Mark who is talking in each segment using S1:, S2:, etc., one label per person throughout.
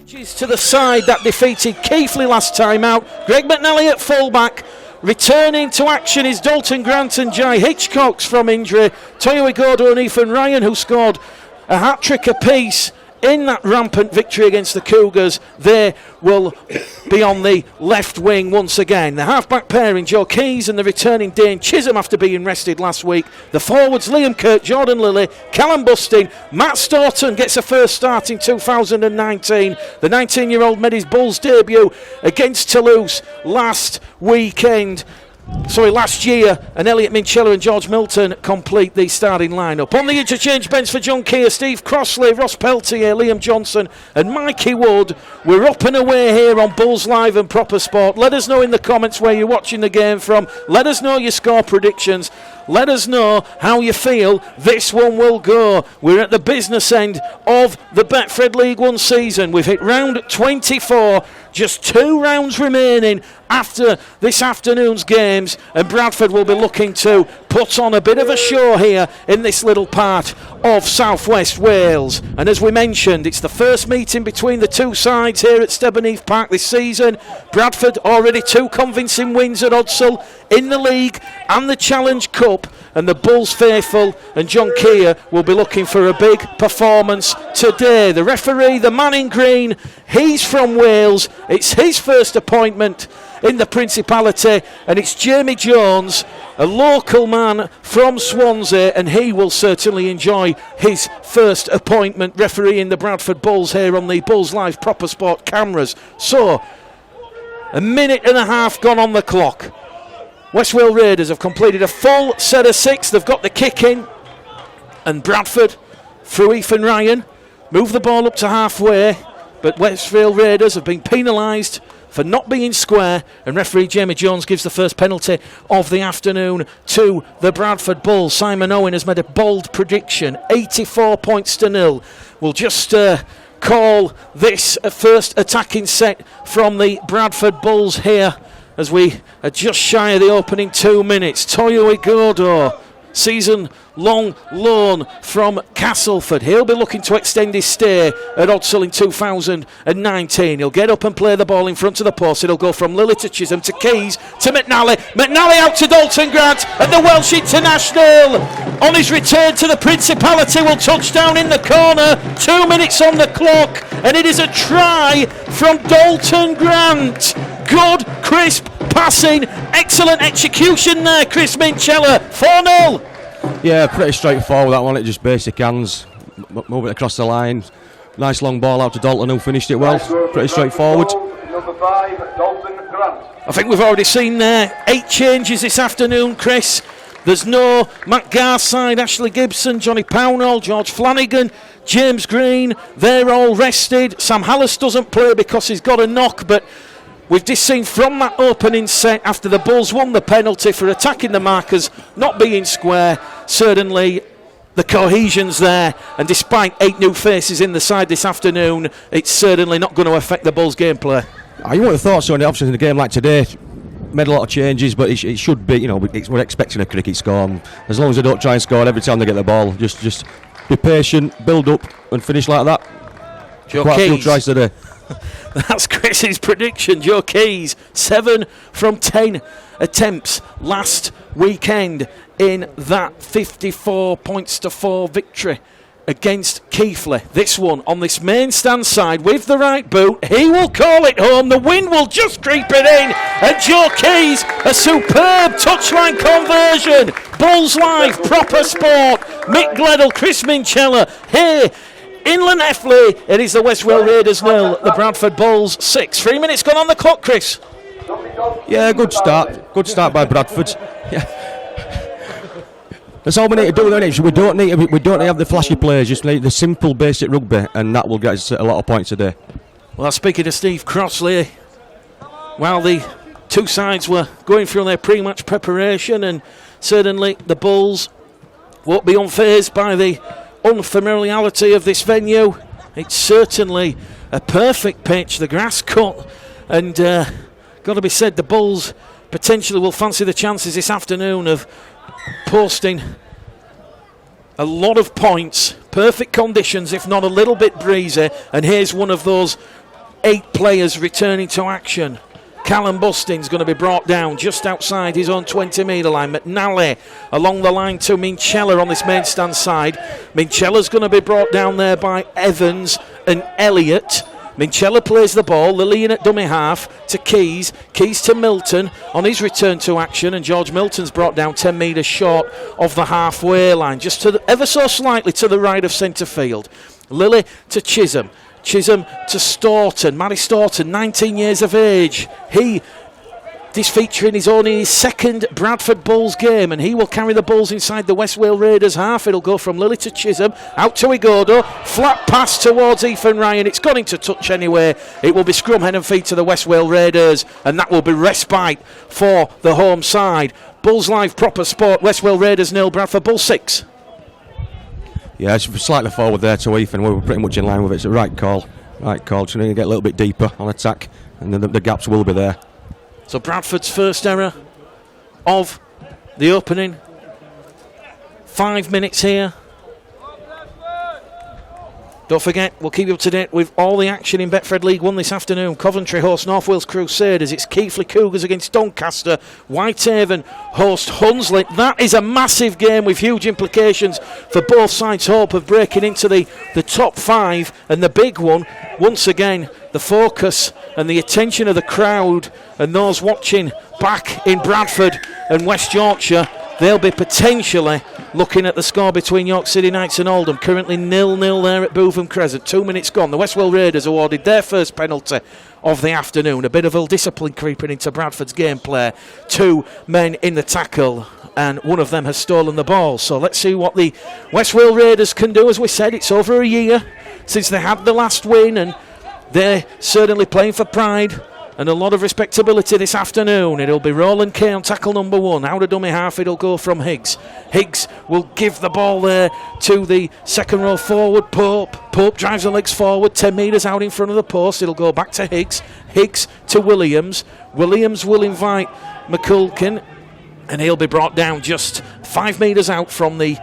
S1: To the side that defeated Keighley last time out. Greg McNally at fullback. Returning to action is Dalton Grant and Jai Hitchcocks from injury. Toyo Igodo and Ethan Ryan, who scored a hat-trick apiece in that rampant victory against the Cougars. They will be on the left wing once again. The half-back pairing, Joe Keys and the returning Dane Chisholm after being rested last week. The forwards, Liam Kirk, Jordan Lilly, Callum Bustin. Matt Staunton gets a first start in 2019. The 19-year-old made his Bulls debut against Toulouse last year, and Elliot Minchella and George Milton complete the starting lineup. On the interchange bench for John Keir, Steve Crossley, Ross Peltier, Liam Johnson and Mikey Wood. We're up and away here on Bulls Live and Proper Sport. Let us know in the comments where you're watching the game from. Let us know your score predictions. Let us know how you feel this one will go. We're at the business end of the Betfred League One season. We've hit round 24, just 2 rounds remaining after this afternoon's games, and Bradford will be looking to put on a bit of a show here in this little part of southwest Wales. And as we mentioned, it's the first meeting between the two sides here at Stebbanaeth Park this season. Bradford already 2 convincing wins at Odsal in the league and the Challenge Cup, and the Bulls faithful and John Keir will be looking for a big performance today. The referee, the man in green, he's from Wales. It's his first appointment in the Principality, and it's Jamie Jones, a local man from Swansea, and he will certainly enjoy his first appointment refereeing the Bradford Bulls here on the Bulls Live Proper Sport cameras. So, a minute and a half gone on the clock. West Wales Raiders have completed a full set of 6. They've got the kick in, and Bradford, through Ethan Ryan, move the ball up to halfway, but West Wales Raiders have been penalised for not being square, and referee Jamie Jones gives the first penalty of the afternoon to the Bradford Bulls. Simon Owen has made a bold prediction, 84 points to 0. We'll just call this a first attacking set from the Bradford Bulls here as we are just shy of the opening 2 minutes. Toyo Igodo, season-long loan from Castleford. He'll be looking to extend his stay at Odsal in 2019. He'll get up and play the ball in front of the post. It'll go from Lily to Chisholm to Keys to McNally. McNally out to Dalton Grant, and the Welsh international on his return to the Principality will touch down in the corner. 2 minutes on the clock, and it is a try from Dalton Grant. Good, crisp passing, excellent execution there, Chris Minchella. 4-0.
S2: Yeah, pretty straightforward that one. It just basic hands, move it across the line. Nice long ball out to Dalton, who finished it well. Pretty straightforward.
S3: Number 5, Dalton Grant.
S1: I think we've already seen there 8 changes this afternoon, Chris. There's no Matt Garside, Ashley Gibson, Johnny Pownall, George Flanagan, James Green. They're all rested. Sam Hallis doesn't play because he's got a knock, but we've just seen from that opening set, after the Bulls won the penalty for attacking the markers, not being square, certainly the cohesion's there, and despite 8 new faces in the side this afternoon, it's certainly not going to affect the Bulls' gameplay.
S2: You would have thought so, obviously in a game like today, made a lot of changes, but it should be, we're expecting a cricket score. As long as they don't try and score every time they get the ball, just be patient, build up and finish like that.
S1: Joe
S2: Quite a few
S1: Keys.
S2: tries today.
S1: That's Chris's prediction. Joe Keys, 7 from 10 attempts last weekend in that 54 points to 4 victory against Keighley. This one on this main stand side with the right boot. He will call it home. The wind will just creep it in. And Joe Keys, a superb touchline conversion. Bulls Live, Proper Sport. Mick Gledell, Chris Minchella here. Inland Effley, it is the West Wales Raiders 0, the Bradford Bulls 6. 3 minutes gone on the clock, Chris.
S2: Yeah, good start. Good start by Bradford. Yeah. That's all we need to do. We don't need to have the flashy players. Just need the simple, basic rugby, and that will get us a lot of points today.
S1: Well, speaking to Steve Crossley, while the two sides were going through their pre-match preparation, and certainly the Bulls won't be unfazed by the unfamiliarity of this venue. It's certainly a perfect pitch, the grass cut, and got to be said, the Bulls potentially will fancy the chances this afternoon of posting a lot of points. Perfect conditions, if not a little bit breezy, and here's one of those 8 players returning to action. Callum Bustin's going to be brought down just outside his own 20-metre line. McNally along the line to Minchella on this main stand side. Minchella's going to be brought down there by Evans and Elliott. Minchella plays the ball, Lillian at dummy half to Keys. Keys to Milton on his return to action, and George Milton's brought down 10 metres short of the halfway line, just to ever so slightly to the right of centre field. Lilly to Chisholm. Chisholm to Staunton. Matty Staunton, 19 years of age. This featuring is only his second Bradford Bulls game, and he will carry the Bulls inside the West Wales Raiders half. It'll go from Lilly to Chisholm, out to Igodo, flat pass towards Ethan Ryan. It's gone into touch anyway. It will be scrum, head and feet to the West Wales Raiders, and that will be respite for the home side. Bulls Live proper sport, West Wales Raiders 0, Bradford Bulls 6.
S2: Yeah, it's slightly forward there to Ethan. We were pretty much in line with it. It's a right call. Just need to get a little bit deeper on attack, and then the gaps will be there.
S1: So Bradford's first error of the opening 5 minutes here. Don't forget, we'll keep you up to date with all the action in Betfred League 1 this afternoon. Coventry host North Wales Crusaders. It's Keighley Cougars against Doncaster. Whitehaven host Hunslet. That is a massive game with huge implications for both sides' hope of breaking into the top 5. And the big one, once again, the focus and the attention of the crowd and those watching back in Bradford and West Yorkshire. They'll be potentially looking at the score between York City Knights and Oldham. Currently 0-0 there at Bootham Crescent. 2 minutes gone. The West Wales Raiders awarded their first penalty of the afternoon. A bit of ill discipline creeping into Bradford's gameplay. 2 men in the tackle, and one of them has stolen the ball. So let's see what the West Wales Raiders can do. As we said, it's over a year since they had the last win, and they're certainly playing for pride and a lot of respectability this afternoon. It'll be Roland Kay on tackle number 1. Out of dummy half, it'll go from Higgs. Higgs will give the ball there to the second row forward, Pope. Pope drives the legs forward, 10 metres out in front of the post. It'll go back to Higgs. Higgs to Williams. Williams will invite McCulkin, and he'll be brought down just 5 metres out from the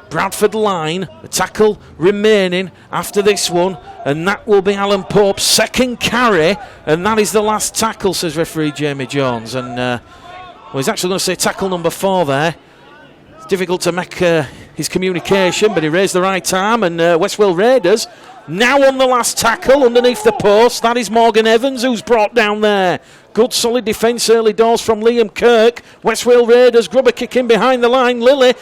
S1: Bradford line. The tackle remaining after this one, and that will be Alan Pope's second carry, and that is the last tackle, says referee Jamie Jones. And he's actually going to say tackle number 4 there. It's difficult to make his communication, but he raised the right arm, and West Wales Raiders now on the last tackle underneath the post. That is Morgan Evans who's brought down there. Good solid defence early doors from Liam Kirk. West Wales Raiders grubber kick in behind the line. Lilly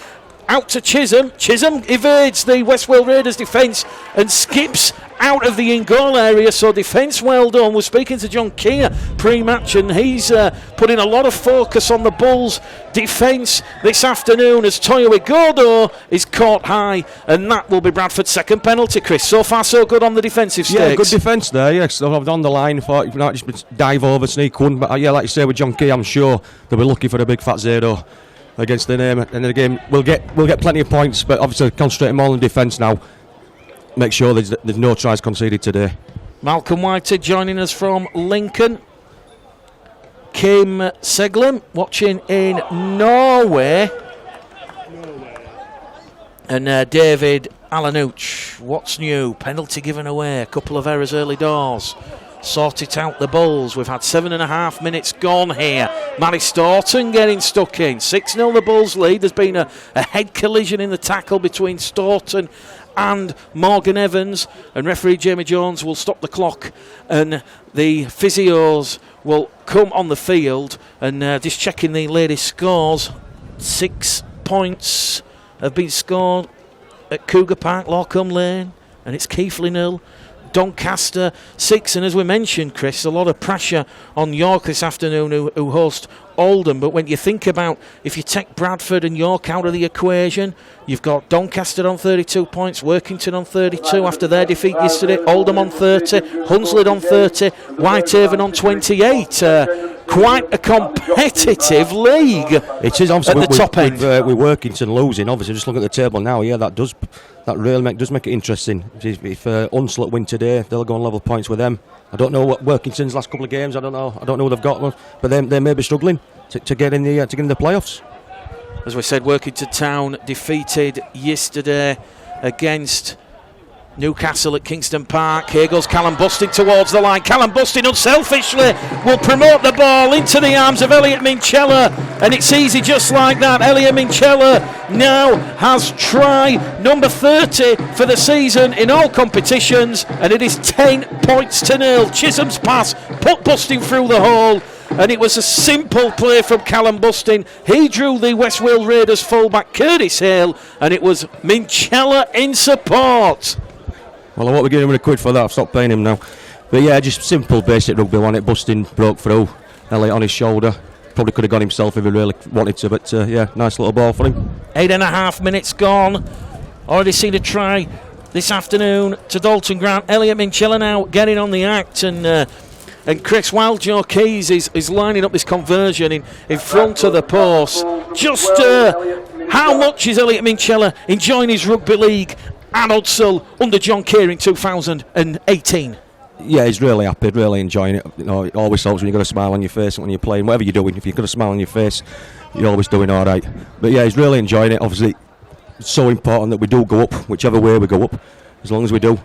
S1: out to Chisholm. Chisholm evades the West Wales Raiders defence and skips out of the in-goal area. So defence well done. We're speaking to John Keir pre-match, and he's putting a lot of focus on the Bulls' defence this afternoon as Toyo Igodo is caught high, and that will be Bradford's second penalty, Chris. So far so good on the defensive stakes.
S2: Yeah, good defence there. Yes, on the line, thought you might just dive over, sneak one. But yeah, like you say with John Keir, I'm sure they'll be looking for a big fat zero against the name, and again we'll get plenty of points, but obviously concentrating more on defence now. Make sure there's no tries conceded today.
S1: Malcolm Whited joining us from Lincoln. Kim Seglem watching in Norway. And David Alanuch. What's new? Penalty given away. A couple of errors early doors. Sort it out, the Bulls. We've had 7.5 minutes gone here. Matty Staunton getting stuck in. 6-0 the Bulls lead. There's been a head collision in the tackle between Staunton and Morgan Evans, and referee Jamie Jones will stop the clock, and the physios will come on the field and just checking the latest scores. 6 points have been scored at Cougar Park, Lorcombe Lane, and it's Keighley 0, Doncaster 6, and as we mentioned, Chris, a lot of pressure on York this afternoon who host Oldham. But when you think about, if you take Bradford and York out of the equation, you've got Doncaster on 32 points, Workington on 32 after their defeat yesterday, Oldham on 30, Hunslet on 30, Whitehaven on 28. Quite a competitive league.
S2: It is obviously
S1: at the top end.
S2: With Workington losing, obviously, just look at the table now. Yeah, that really does make it interesting. If Hunslet win today, they'll go on level points with them. I don't know what Workington's last couple of games. I don't know who they've got, but they may be struggling to get in the playoffs.
S1: As we said, Workington Town defeated yesterday against Newcastle at Kingston Park. Here goes Callum Bustin towards the line. Callum Bustin unselfishly will promote the ball into the arms of Elliot Minchella, and it's easy just like that. Elliot Minchella now has try number 30 for the season in all competitions, and it is 10 points to 0. Chisholm's pass put Bustin through the hole, and it was a simple play from Callum Bustin. He drew the West Wales Raiders fullback Curtis Hale, and it was Minchella in support.
S2: Well, I won't be giving him a quid for that. I've stopped paying him now. But yeah, just simple, basic rugby, wasn't it? Bustin broke through. Elliot on his shoulder. Probably could have gone himself if he really wanted to, but yeah, nice little ball for him.
S1: 8.5 minutes gone. Already seen a try this afternoon to Dalton Grant. Elliot Minchella now getting on the act, and Chris, while Joe Keys is lining up this conversion in front of the post, just how much is Elliot Minchella enjoying his rugby league at Hudsall under John Keir in 2018?
S2: Yeah, he's really happy, really enjoying it. You know, it always helps when you've got a smile on your face when you're playing. Whatever you're doing, if you've got a smile on your face, you're always doing all right. But yeah, he's really enjoying it. Obviously, it's so important that we do go up, whichever way we go up. As long as we do,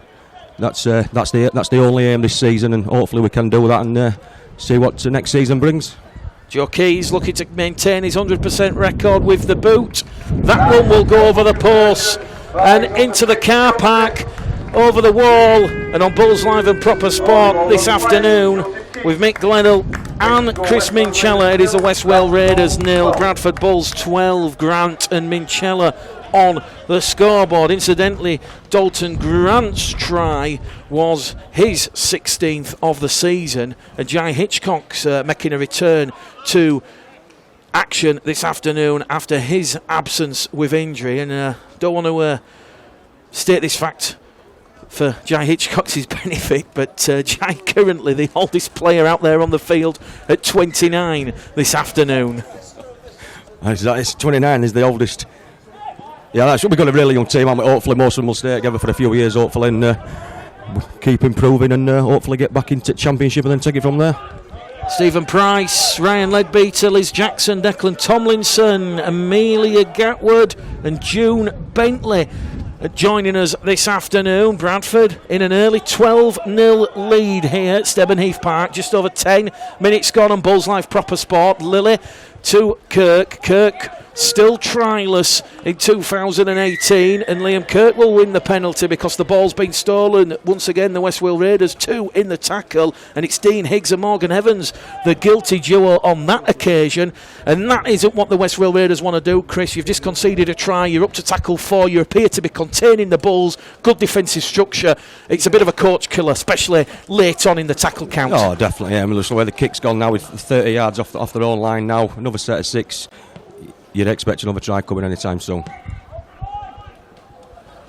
S2: that's the only aim this season, and hopefully we can do that and see what the next season brings.
S1: Joe Keys looking to maintain his 100% record with the boot. That one will go over the post and into the car park, over the wall, and on Bulls Live and Proper Sport this afternoon with Mick Gledhill and Chris Minchella. It is the West Wales Raiders 0, Bradford Bulls 12. Grant and Minchella on the scoreboard. Incidentally, Dalton Grant's try was his 16th of the season, and Jai Hitchcock's making a return to action this afternoon after his absence with injury. And don't want to state this fact for Jai Hitchcock's benefit, but Jai currently the oldest player out there on the field at 29 this afternoon.
S2: It's 29 is the oldest. Yeah, that's what we've got, a really young team. Hopefully most of them will stay together for a few years, hopefully, and keep improving and hopefully get back into Championship and then take it from there.
S1: Stephen Price, Ryan Leadbeater, Liz Jackson, Declan Tomlinson, Amelia Gatwood and June Bentley joining us this afternoon. Bradford in an early 12-0 lead here at Stebben Heath Park. Just over 10 minutes gone on Bulls Live Proper Sport. Lily to Kirk. Kirk still tryless in 2018, and Liam Kirk will win the penalty because the ball's been stolen. Once again, the West Wales Raiders 2 in the tackle, and it's Dean Higgs and Morgan Evans, the guilty duo on that occasion. And that isn't what the West Wales Raiders want to do, Chris. You've just conceded a try, you're up to tackle 4, you appear to be containing the Bulls, good defensive structure. It's a bit of a coach killer, especially late on in the tackle count.
S2: Oh, definitely, yeah. I mean, look, the way the kick's gone now with 30 yards off their own line now, another set of 6. You'd expect another try coming anytime soon.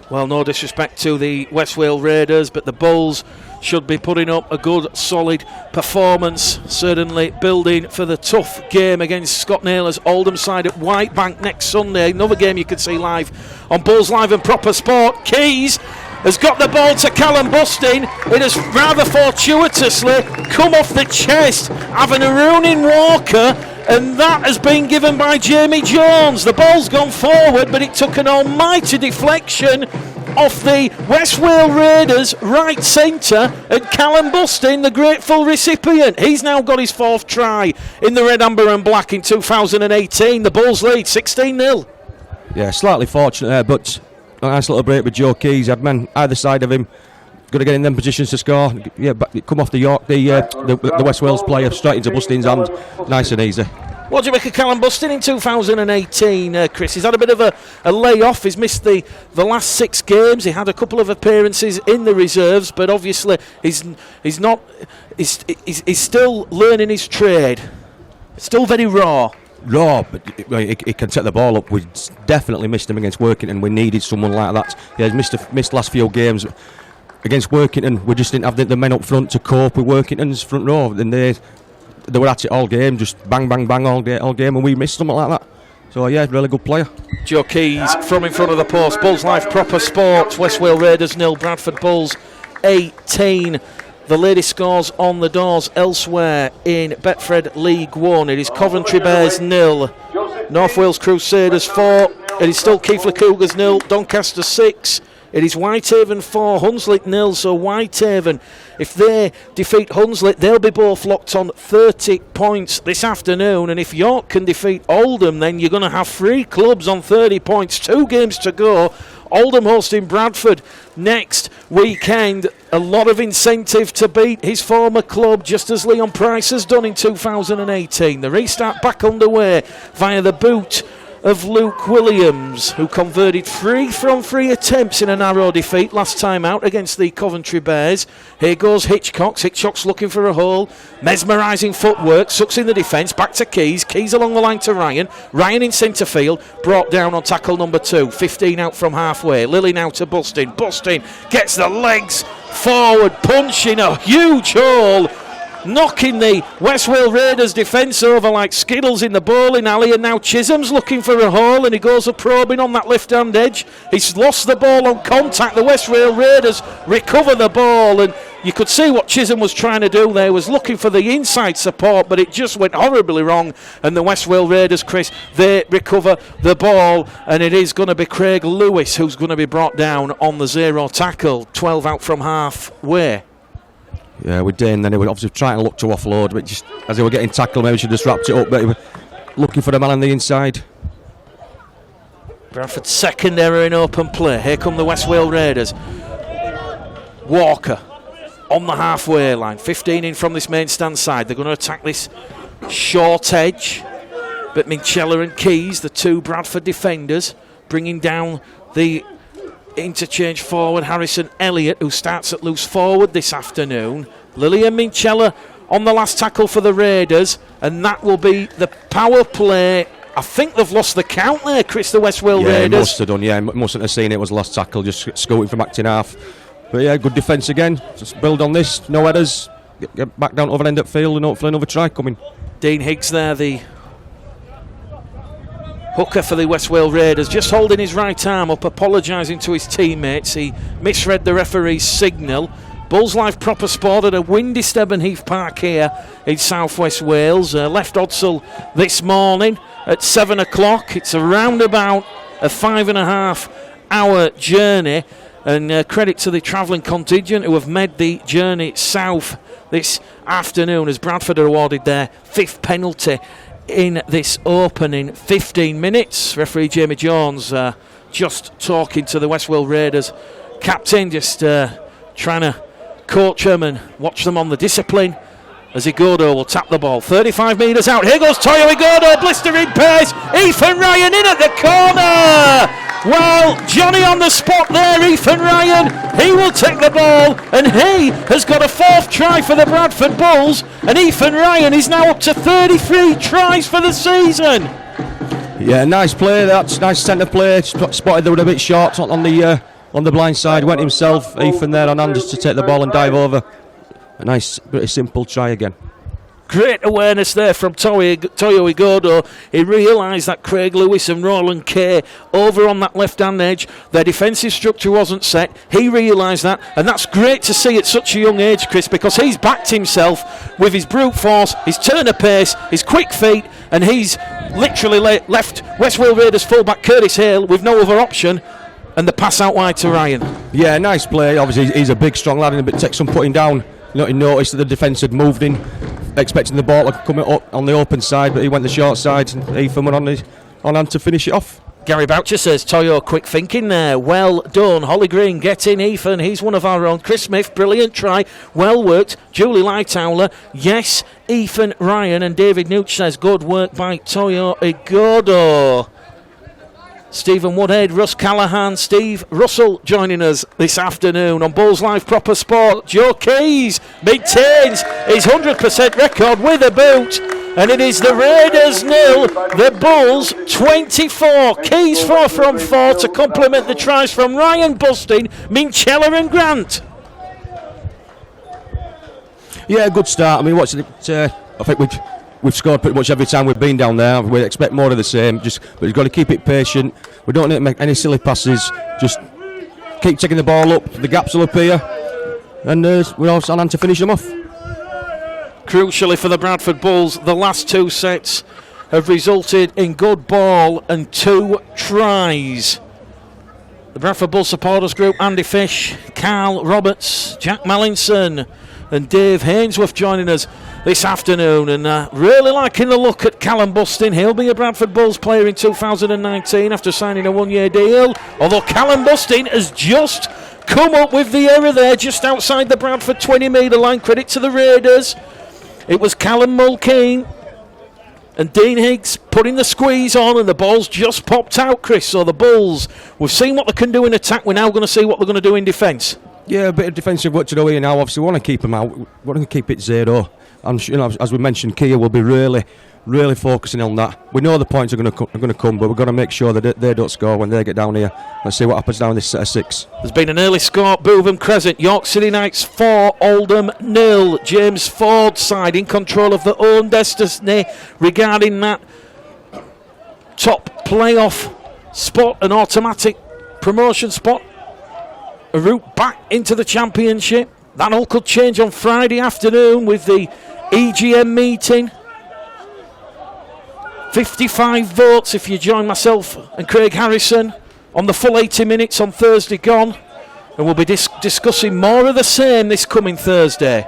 S1: Well, no disrespect to the West Wales Raiders, but the Bulls should be putting up a good, solid performance. Certainly building for the tough game against Scott Naylor's Oldham side at Whitebank next Sunday. Another game you can see live on Bulls Live and Proper Sport. Keys has got the ball to Callum Bustin. It has rather fortuitously come off the chest of an Arunin Walker, and that has been given by Jamie Jones. The ball's gone forward, but it took an almighty deflection off the West Wales Raiders right centre, and Callum Bustin, the grateful recipient. He's now got his 4th try in the red, amber and black in 2018. The Bulls lead 16-0.
S2: Yeah, slightly fortunate there, but a nice little break with Joe Keys. Had men either side of him, got to get in them positions to score. Yeah, but come off the York, the West Wales player straight into Bustin's hand, nice and easy.
S1: What do you make of Callum Bustin in 2018, Chris? He's had a bit of a lay-off. He's missed the last 6 games. He had a couple of appearances in the reserves, but obviously he's still learning his trade. Still very raw.
S2: But he can take the ball up. We definitely missed him against Workington. We needed someone like that. Yeah, he's missed last few games against Workington. We just didn't have the men up front to cope with Workington's front row, and they were at it all game, just bang, bang, bang all game, and we missed something like that. So yeah, really good player.
S1: Joe Keys from in front of the post. Bulls Live Proper Sports. West Wales Raiders 0, Bradford Bulls 18. The latest scores on the doors elsewhere in Betfred League 1. It is Coventry Bears 0, North Wales Crusaders 4. It is still Keighley Cougars 0, Doncaster 6, It is Whitehaven 4, Hunslet 0. So Whitehaven, if they defeat Hunslet, they'll be both locked on 30 points this afternoon. And if York can defeat Oldham, then you're going to have 3 clubs on 30 points. 2 games to go. Oldham hosting Bradford next weekend. A lot of incentive to beat his former club, just as Leon Price has done in 2018. The restart back underway via the boot of Luke Williams, who converted 3 from 3 attempts in a narrow defeat last time out against the Coventry Bears. Here goes Hitchcock. Hitchcock's looking for a hole. Mesmerising footwork, sucks in the defence, back to Keys. Keys along the line to Ryan. Ryan in centre field, brought down on tackle number 2. 15 out from halfway. Lilly now to Bustin. Bustin gets the legs forward, punching a huge hole, knocking the West Wales Raiders defence over like skittles in the bowling alley. And now Chisholm's looking for a hole, and he goes a probing on that left hand edge. He's lost the ball on contact. The West Wales Raiders recover the ball, and you could see what Chisholm was trying to do there, was looking for the inside support, but it just went horribly wrong. And the West Wales Raiders, Chris, they recover the ball, and it is going to be Craig Lewis who's going to be brought down on the 0 tackle. 12 out from halfway.
S2: Yeah, with Dane, then he was obviously trying to look to offload, but just as they were getting tackled, maybe he should have just wrapped it up, but he was looking for the man on the inside.
S1: Bradford's second error in open play. Here come the West Wales Raiders. Walker on the halfway line, 15 in from this main stand side. They're going to attack this short edge, but Minchella and Keys, the 2 Bradford defenders, bringing down the interchange forward Harrison Elliott, who starts at loose forward this afternoon. Lilly and Minchella on the last tackle for the Raiders, and that will be the power play. I think they've lost the count there, Chris, the West Wales Raiders.
S2: Yeah, must have done, yeah. Mustn't have seen it was the last tackle, just scooting from acting half. But yeah, good defence again. Just build on this, no headers, get back down over end at field, and hopefully another try coming.
S1: Dean Higgs there, the hooker for the West Wales Raiders, just holding his right arm up, apologising to his teammates. He misread the referee's signal. Bulls Live proper sport at a windy Stevenheath Park here in South West Wales. Left Odsall this morning at 7 o'clock. It's around about a 5.5 hour journey, and credit to the travelling contingent who have made the journey south this afternoon, as Bradford are awarded their 5th penalty in this opening 15 minutes. Referee Jamie Jones just talking to the West Wales Raiders captain, just trying to coach them and watch them on the discipline, as Igodo will tap the ball 35 metres out. Here goes Toyo Igodo, blistering pace. Ethan Ryan in at the corner. Well, Johnny on the spot there, Ethan Ryan. He will take the ball, and he has got a 4th try for the Bradford Bulls, and Ethan Ryan is now up to 33 tries for the season.
S2: Yeah, nice play. That's nice centre play. Spotted they were a bit short on the blind side. Went himself, Ethan there on Anders to take the ball and dive over. A nice, pretty simple try again.
S1: Great awareness there from Toyo Igodo. He realised that Craig Lewis and Roland Kay over on that left-hand edge, their defensive structure wasn't set. He realised that, and that's great to see at such a young age, Chris, because he's backed himself with his brute force, his turn of pace, his quick feet, and he's literally left West Wales Raiders fullback Curtis Hale with no other option, and the pass out wide to Ryan.
S2: Yeah, nice play. Obviously, he's a big, strong lad, and it takes some putting down. He noticed that the defence had moved in, expecting the ball to come up on the open side, but he went the short side, and Ethan went on hand to finish it off.
S1: Gary Boucher says, Toyo, quick thinking there. Well done. Holly Green, get in, Ethan. He's one of our own. Chris Smith, brilliant try. Well worked. Julie Lightower, yes. Ethan Ryan. And David Nooch says, good work by Toyo Igodo. Stephen Woodhead, Russ Callahan, Steve Russell joining us this afternoon on Bulls Live Proper Sport. Joe Keys maintains his 100% record with a boot, and it is the Raiders 0, the Bulls 24. Keys 4 from 4 to complement the tries from Ryan, Bustin, Minchella and Grant.
S2: Yeah, good start. I mean, I think we've scored pretty much every time we've been down there. We expect more of the same. But we've got to keep it patient. We don't need to make any silly passes. Just keep taking the ball up. The gaps will appear, and we're all on hand to finish them off.
S1: Crucially for the Bradford Bulls, the last 2 sets have resulted in good ball and 2 tries. The Bradford Bull supporters group, Andy Fish, Carl Roberts, Jack Mallinson and Dave Hainsworth joining us this afternoon, and really liking the look at Callum Bustin. He'll be a Bradford Bulls player in 2019 after signing a one-year deal, although Callum Bustin has just come up with the error there just outside the Bradford 20-metre line. Credit to the Raiders. It was Callum Mulcahy and Dean Higgs putting the squeeze on, and the ball's just popped out, Chris. So the Bulls, we've seen what they can do in attack. We're now going to see what they're going to do in defence.
S2: Yeah, a bit of defensive work to do here now. Obviously, we want to keep them out. We want to keep it 0. And as we mentioned, Kia will be really focusing on that. We know the points are going to come, but we've got to make sure that they don't score when they get down here. Let's see what happens down this set of 6.
S1: There's been an early score at Bootham Crescent. York City Knights 4, Oldham 0. James Ford's side in control of their own destiny regarding that top playoff spot, an automatic promotion spot, a route back into the championship. That all could change on Friday afternoon with the EGM meeting. 55 votes if you join myself and Craig Harrison on the full 80 minutes on Thursday gone. And we'll be discussing more of the same this coming Thursday.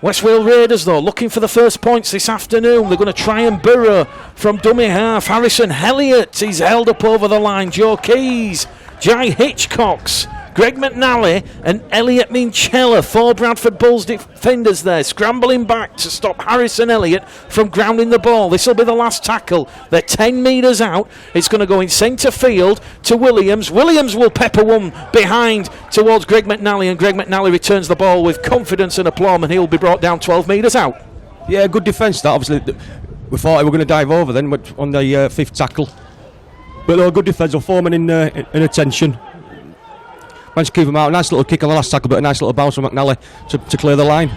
S1: West Wales Raiders, though, looking for the first points this afternoon. They're going to try and burrow from dummy half. Harrison Elliott is held up over the line. Joe Keys, Jai Hitchcocks, Greg McNally and Elliot Minchella, 4 Bradford Bulls defenders there, scrambling back to stop Harrison Elliott from grounding the ball. This will be the last tackle. They're 10 metres out. It's going to go in centre field to Williams. Williams will pepper one behind towards Greg McNally, and Greg McNally returns the ball with confidence and aplomb, and he'll be brought down 12 metres out.
S2: Yeah, good defence that. Obviously, we thought we were going to dive over then on the 5th tackle. But they were good defence. They're forming in attention. Managed to keep him out. Nice little kick on the last tackle, but a nice little bounce from McNally to clear the line.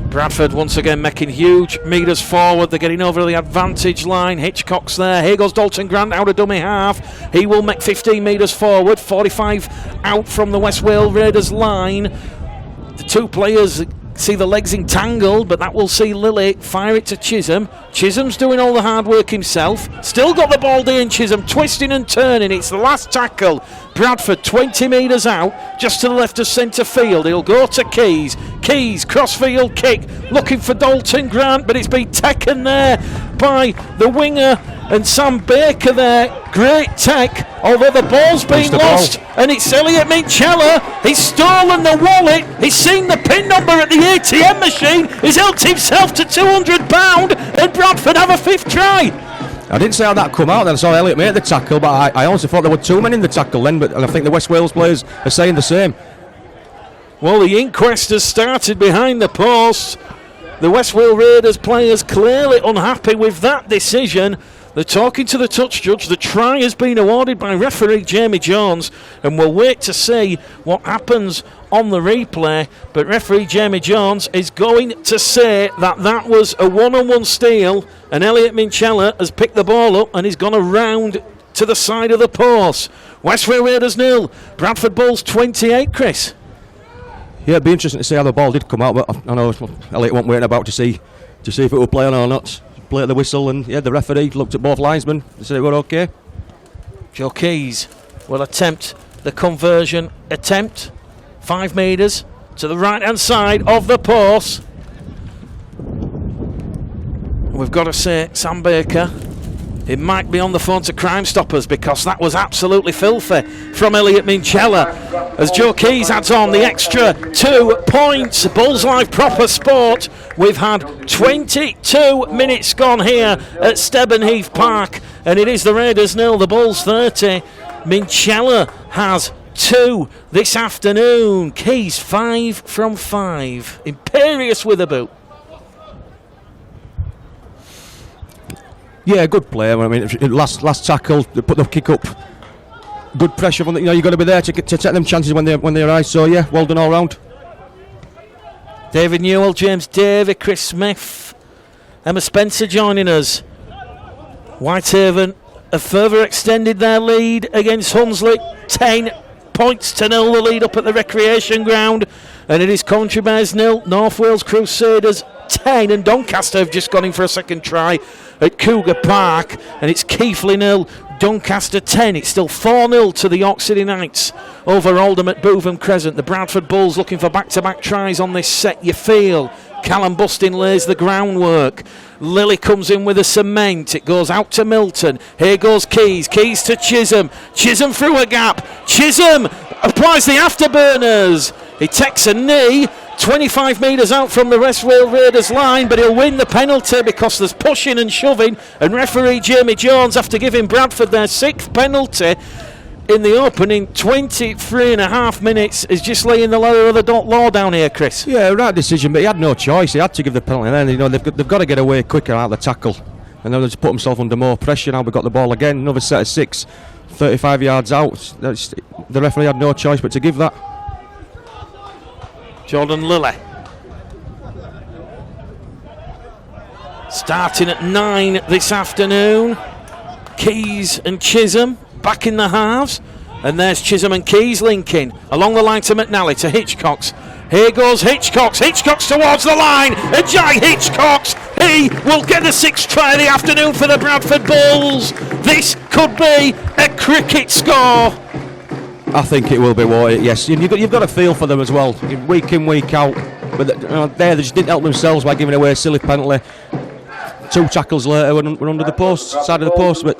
S1: Bradford once again making huge metres forward. They're getting over the advantage line. Hitchcock's there. Here goes Dalton Grant out of dummy half. He will make 15 metres forward. 45 out from the West Wales Raiders line. The 2 players see the legs entangled, but that will see Lilly fire it to Chisholm. Chisholm's doing all the hard work himself. Still got the ball there, Chisholm twisting and turning. It's the last tackle. Bradford 20 metres out, just to the left of centre field. He'll go to Keys. Keys, crossfield kick, looking for Dalton Grant, but it's been taken there by the winger and Sam Baker there. Great tech, although the ball's been lost. And it's Elliot Minchella. He's stolen the wallet. He's seen the pin number at the ATM machine. He's helped himself to £200, and Bradford have a 5th try.
S2: I didn't see how that come out then. I saw Elliot make the tackle, but I honestly thought there were 2 men in the tackle then, and I think the West Wales players are saying the same.
S1: Well, the inquest has started behind the post. The West Wales Raiders players clearly unhappy with that decision. They're talking to the touch judge. The try has been awarded by referee Jamie Jones, and we'll wait to see what happens on the replay. But referee Jamie Jones is going to say that that was a one-on-one steal, and Elliot Minchella has picked the ball up and he's gone around to the side of the post. West Wales Raiders 0, Bradford Bulls 28, Chris.
S2: Yeah, it'd be interesting to see how the ball did come out, but I know Elliot wasn't waiting about to see if it would play on or not. Played the whistle, and yeah, the referee looked at both linesmen and said it were okay.
S1: Joe Keys will attempt the conversion attempt. 5 metres to the right hand side of the post. We've got to say, Sam Baker, it might be on the phone to Crime Stoppers, because that was absolutely filthy from Elliot Minchella. As Joe Keys adds on the extra 2 points. Bulls Live proper sport. We've had 22 minutes gone here at Stebenheath Park, and it is the Raiders 0, the Bulls 30. Minchella has 2 this afternoon. Keys 5 from 5. Imperious with a boot.
S2: Yeah, good play. I mean, last tackle, they put the kick up. Good pressure on the, you've got to be there to take them chances when they arise. So yeah, well done all round.
S1: David Newell, James Davey, Chris Smith, Emma Spencer joining us. Whitehaven have further extended their lead against Hunsley. 10 points to 0, the lead up at the recreation ground. and it is Coventry Bears 0, North Wales Crusaders 10, and Doncaster have just gone in for a second try at Cougar Park, and it's Keighley 0, Doncaster 10. It's still 4-0 to the York City Knights over Oldham at Bootham Crescent. The Bradford Bulls looking for back-to-back tries on this set, you feel. Callum Bustin lays the groundwork. Lilly comes in with a cement. It goes out to Milton. Here goes Keys. Keys to Chisholm. Chisholm through a gap. Chisholm applies the afterburners. He takes a knee 25 metres out from the West Wales Raiders line, but he'll win the penalty because there's pushing and shoving, and referee Jamie Jones, after giving Bradford their 6th penalty in the opening 23 and a half minutes, is just laying the ladder of the law down here, Chris.
S2: Yeah, right decision, but he had no choice. He had to give the penalty. And then, they've got to get away quicker out of the tackle, and then they've put himself under more pressure. Now we've got the ball again, another set of 6, 35 yards out. The referee had no choice but to give that.
S1: Jordan Lilly starting at 9 this afternoon. Keys and Chisholm back in the halves, and there's Chisholm and Keys linking along the line to McNally, to Hitchcocks. Here goes Hitchcocks. Hitchcocks towards the line, and Jai Hitchcocks, he will get the 6th try of the afternoon for the Bradford Bulls. This could be a cricket score.
S2: I think it will be, yes. You've got a feel for them as well, week in, week out. But they just didn't help themselves by giving away a silly penalty. 2 tackles later, we're under the post, side of the post. But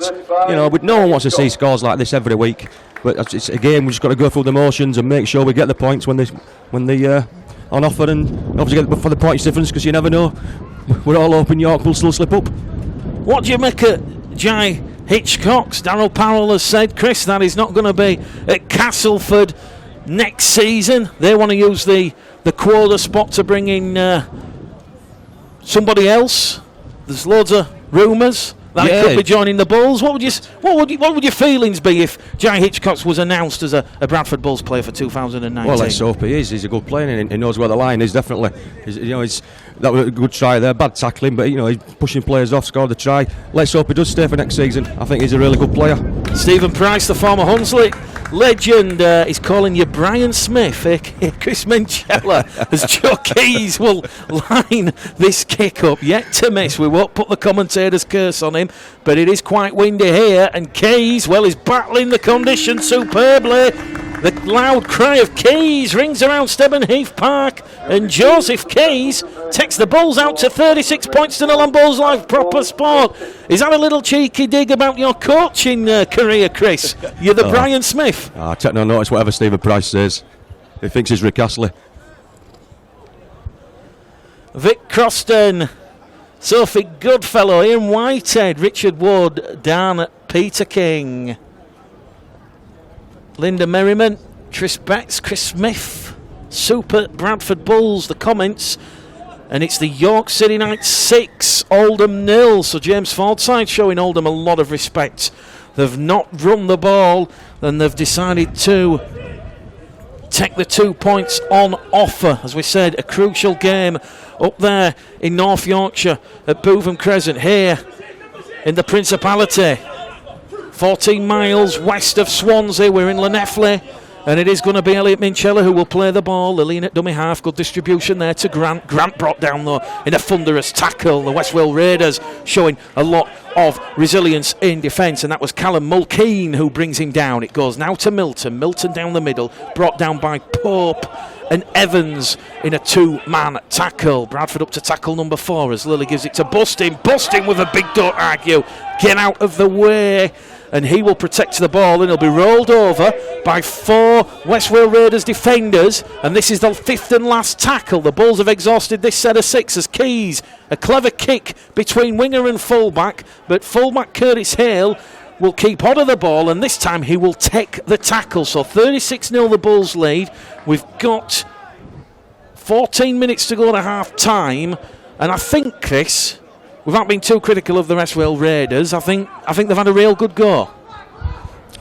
S2: no one wants to see scores like this every week. But it's a game, we just got to go through the motions and make sure we get the points when they on offer, and obviously get for the points difference, because you never know. We're all hoping York will still slip up.
S1: What do you make of Jai Hitchcocks? Darryl Powell has said, Chris, that he's not going to be at Castleford next season. They want to use the quota spot to bring in somebody else. There's loads of rumours that he could be joining the Bulls. What would your feelings be if Jai Hitchcocks was announced as a Bradford Bulls player for 2019?
S2: Well, let's hope he is. He's a good player, and he knows where the line is. Definitely, that was a good try there. Bad tackling, but he's pushing players off. Scored the try. Let's hope he does stay for next season. I think he's a really good player.
S1: Stephen Price, the former Hunslet legend, is calling you Brian Smith, aka Chris Menchella, as Joe Keys will line this kick up. Yet to miss. We won't put the commentator's curse on him, but it is quite windy here, and Keys, well, is battling the conditions superbly. The loud cry of Keys rings around Stebben Heath Park, and Joseph Keys takes the Bulls out to 36 points to 0 on Bulls Live Proper Sport. Is that a little cheeky dig about your coaching career, Chris? You're the Brian Smith.
S2: I take no notice whatever Stephen Price says. He thinks he's Rick Astley.
S1: Vic Croston, Sophie Goodfellow, Ian Whitehead, Richard Wood, Dan Peter King, Linda Merriman, Tris Betts, Chris Smith, Super Bradford Bulls, the comments, and it's the York City Knights 6, Oldham 0. So James Fordside showing Oldham a lot of respect. They've not run the ball, and they've decided to take the 2 points on offer. As we said, a crucial game up there in North Yorkshire at Bootham Crescent, here in the Principality. 14 miles west of Swansea, we're in Llanelli, and it is going to be Elliot Minchella who will play the ball. Lillian at dummy half, good distribution there to Grant. Grant brought down though in a thunderous tackle. The West Wales Raiders showing a lot of resilience in defence, and that was Callum Mulkeen who brings him down. It goes now to Milton. Milton down the middle, brought down by Pope and Evans in a 2-man tackle. Bradford up to tackle number 4 as Lilly gives it to Bustin. Bustin with a big don't argue. Get out of the way. And he will protect the ball, and he'll be rolled over by 4 West Wales Raiders defenders. And this is the 5th and last tackle. The Bulls have exhausted this set of 6 as Keys, a clever kick between winger and fullback, but fullback Curtis Hale will keep hold of the ball, and this time he will take the tackle. So 36-0 the Bulls lead. We've got 14 minutes to go to half time, and I think, Chris, without being too critical of the West Wales Raiders, I think they've had a real good go.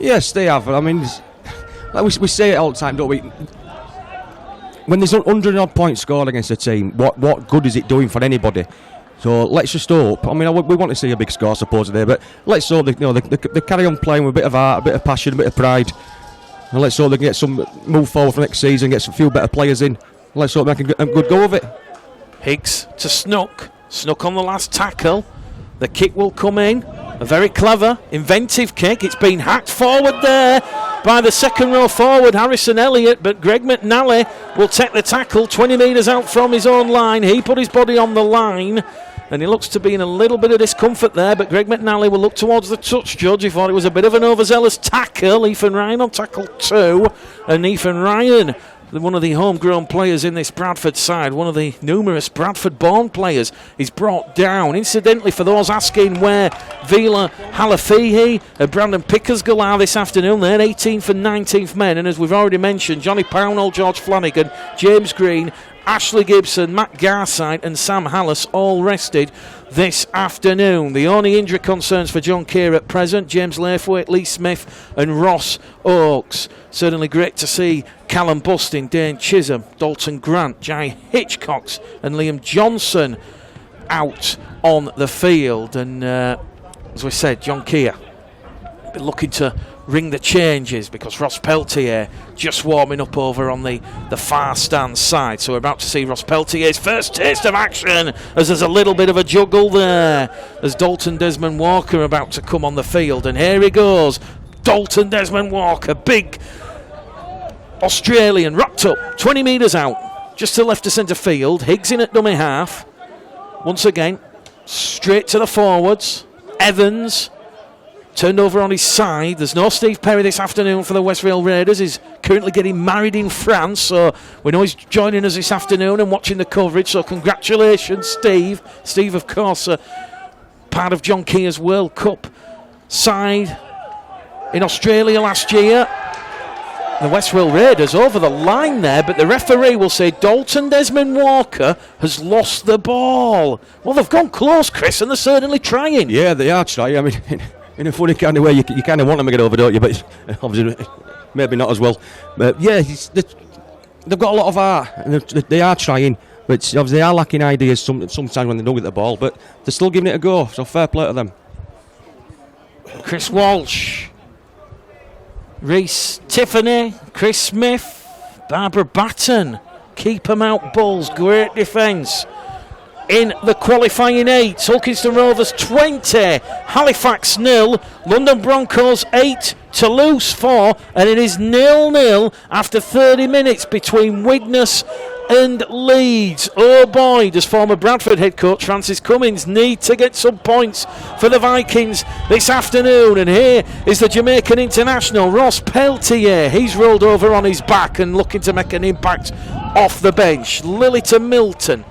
S2: Yes, they have. I mean, like we say it all the time, don't we? When there's 100 odd points scored against a team, what good is it doing for anybody? So let's just hope. I mean, we want to see a big score supposedly, but let's hope they carry on playing with a bit of heart, a bit of passion, a bit of pride, and let's hope they can get some move forward for next season, get some few better players in. let's hope they can get a good go of it.
S1: Higgs to Snook. Snook on the last tackle. The kick will come in. A very clever, inventive kick. It's been hacked forward there by the second row forward, Harrison Elliott, but Greg McNally will take the tackle 20 metres out from his own line. He put his body on the line, and he looks to be in a little bit of discomfort there, but Greg McNally will look towards the touch judge. He thought it was a bit of an overzealous tackle. Ethan Ryan on tackle 2, and Ethan Ryan, one of the homegrown players in this Bradford side, one of the numerous Bradford-born players, is brought down. Incidentally, for those asking where Vila Halafihi and Brandon Pickersgill are this afternoon, they're 18th and 19th men, and as we've already mentioned, Johnny Pownall, George Flanagan, James Green, Ashley Gibson, Matt Garside and Sam Hallis all rested this afternoon. The only injury concerns for John Keir at present, James Laithwaite, Lee Smith and Ross Oakes. Certainly great to see Callum Bustin, Dane Chisholm, Dalton Grant, Jai Hitchcock and Liam Johnson out on the field. And as we said, John Keir looking to ring the changes because Ross Peltier just warming up over on the far stand side. So we're about to see Ross Peltier's first taste of action as there's a little bit of a juggle there as Dalton Desmond Walker about to come on the field. And here he goes, Dalton Desmond Walker, big Australian, wrapped up 20 metres out just to left of centre field. Higgs in at dummy half. Once again, straight to the forwards. Evans turned over on his side. There's no Steve Perry this afternoon for the Westvale Raiders. He's currently getting married in France, so we know he's joining us this afternoon and watching the coverage. So congratulations, Steve. Steve, of course, part of John Keir's World Cup side in Australia last year. The Westvale Raiders over the line there, but the referee will say Dalton Desmond Walker has lost the ball. Well, they've gone close, Chris, and they're certainly trying.
S2: Yeah, they are trying. I mean, in a funny kind of way, you kind of want them to get over, don't you? But obviously, maybe not as well. But yeah, they've got a lot of art, and they are trying. But obviously, they are lacking ideas sometimes when they don't get the ball. But they're still giving it a go. So fair play to them.
S1: Chris Walsh, Reese Tiffany, Chris Smith, Barbara Batten, keep them out, Bulls. Great defence. In the qualifying 8, Hulkinston Rovers 20, Halifax 0, London Broncos 8, Toulouse 4, and it is 0-0 after 30 minutes between Widnes and Leeds. Oh boy, does former Bradford head coach Francis Cummins need to get some points for the Vikings this afternoon. And here is the Jamaican international, Ross Peltier. He's rolled over on his back and looking to make an impact off the bench. Lily to Milton.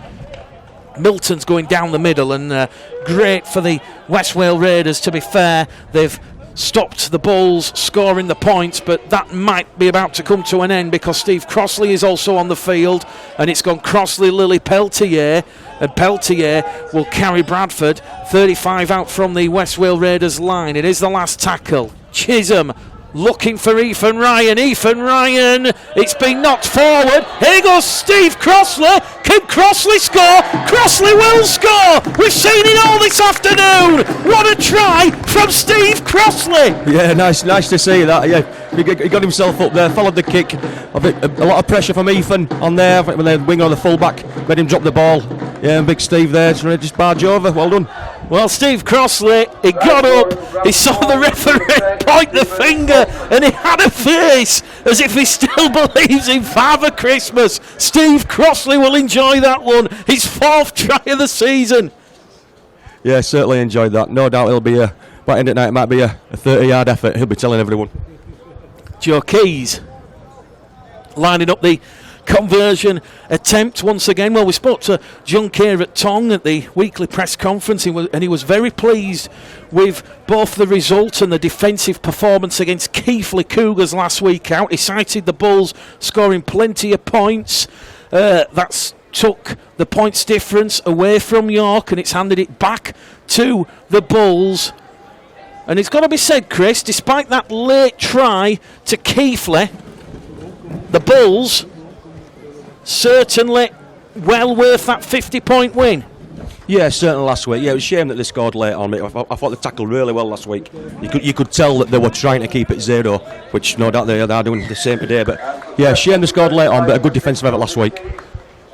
S1: Milton's going down the middle, and great for the Westvale Raiders. To be fair, they've stopped the Bulls scoring the points, but that might be about to come to an end because Steve Crossley is also on the field, and it's gone Crossley, Lily, Peltier, and Peltier will carry Bradford. 35 out from the Westvale Raiders line. It is the last tackle. Chisholm looking for Ethan Ryan. Ethan Ryan, it's been knocked forward. Here goes Steve Crossley. Can Crossley score? Crossley will score. We've seen it all this afternoon. What a try from Steve Crossley.
S2: Yeah, nice to see that. Yeah, he got himself up there, followed the kick. A lot of pressure from Ethan on there when the winger or the fullback made him drop the ball. Yeah, and big Steve there trying to just barge over. Well done.
S1: Well, Steve Crossley, he got up, he saw the referee point the finger, and he had a face as if he still believes in Father Christmas. Steve Crossley will enjoy that one, his 4th try of the season.
S2: Yeah, certainly enjoyed that. No doubt it'll be by the end of the night, it might be a 30-yard effort. He'll be telling everyone.
S1: Joe Keys lining up the conversion attempt once again. Well, we spoke to John Keir at Tong at the weekly press conference, and he was very pleased with both the result and the defensive performance against Keighley Cougars last week out. He cited the Bulls scoring plenty of points. That's took the points difference away from York, and it's handed it back to the Bulls. And it's got to be said, Chris, despite that late try to Keighley, the Bulls certainly well worth that 50-point win.
S2: Yeah, certainly last week. Yeah, it was a shame that they scored late on. I thought they tackled really well last week. You could tell that they were trying to keep it 0, which no doubt they are doing the same today. But yeah, shame they scored late on, but a good defensive effort last week.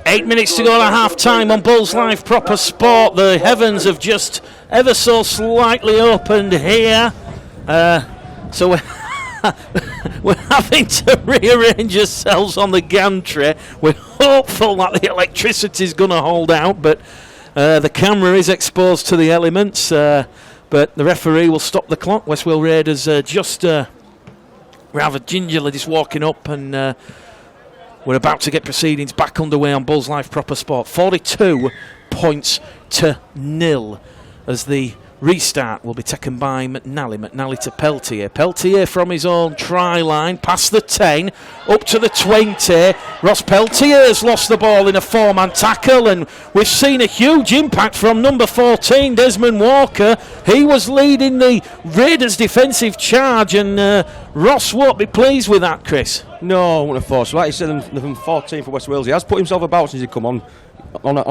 S1: 8 minutes to go to half time on Bulls Live Proper Sport. The heavens have just ever so slightly opened here. So we're having to rearrange ourselves on the gantry. We're hopeful that the electricity is going to hold out, but the camera is exposed to the elements. But the referee will stop the clock. West Wales Raiders just rather gingerly just walking up, and we're about to get proceedings back underway on Bulls Live Proper Sport. 42 points to 0 as the restart will be taken by McNally to Peltier. Peltier from his own try line, past the 10, up to the 20. Ross Peltier's lost the ball in a 4-man tackle, and we've seen a huge impact from number 14, Desmond Walker. He was leading the Raiders' defensive charge, and Ross won't be pleased with that, Chris.
S2: No, I wouldn't have thought so. Like you said, them 14 for West Wales. He has put himself about since he come on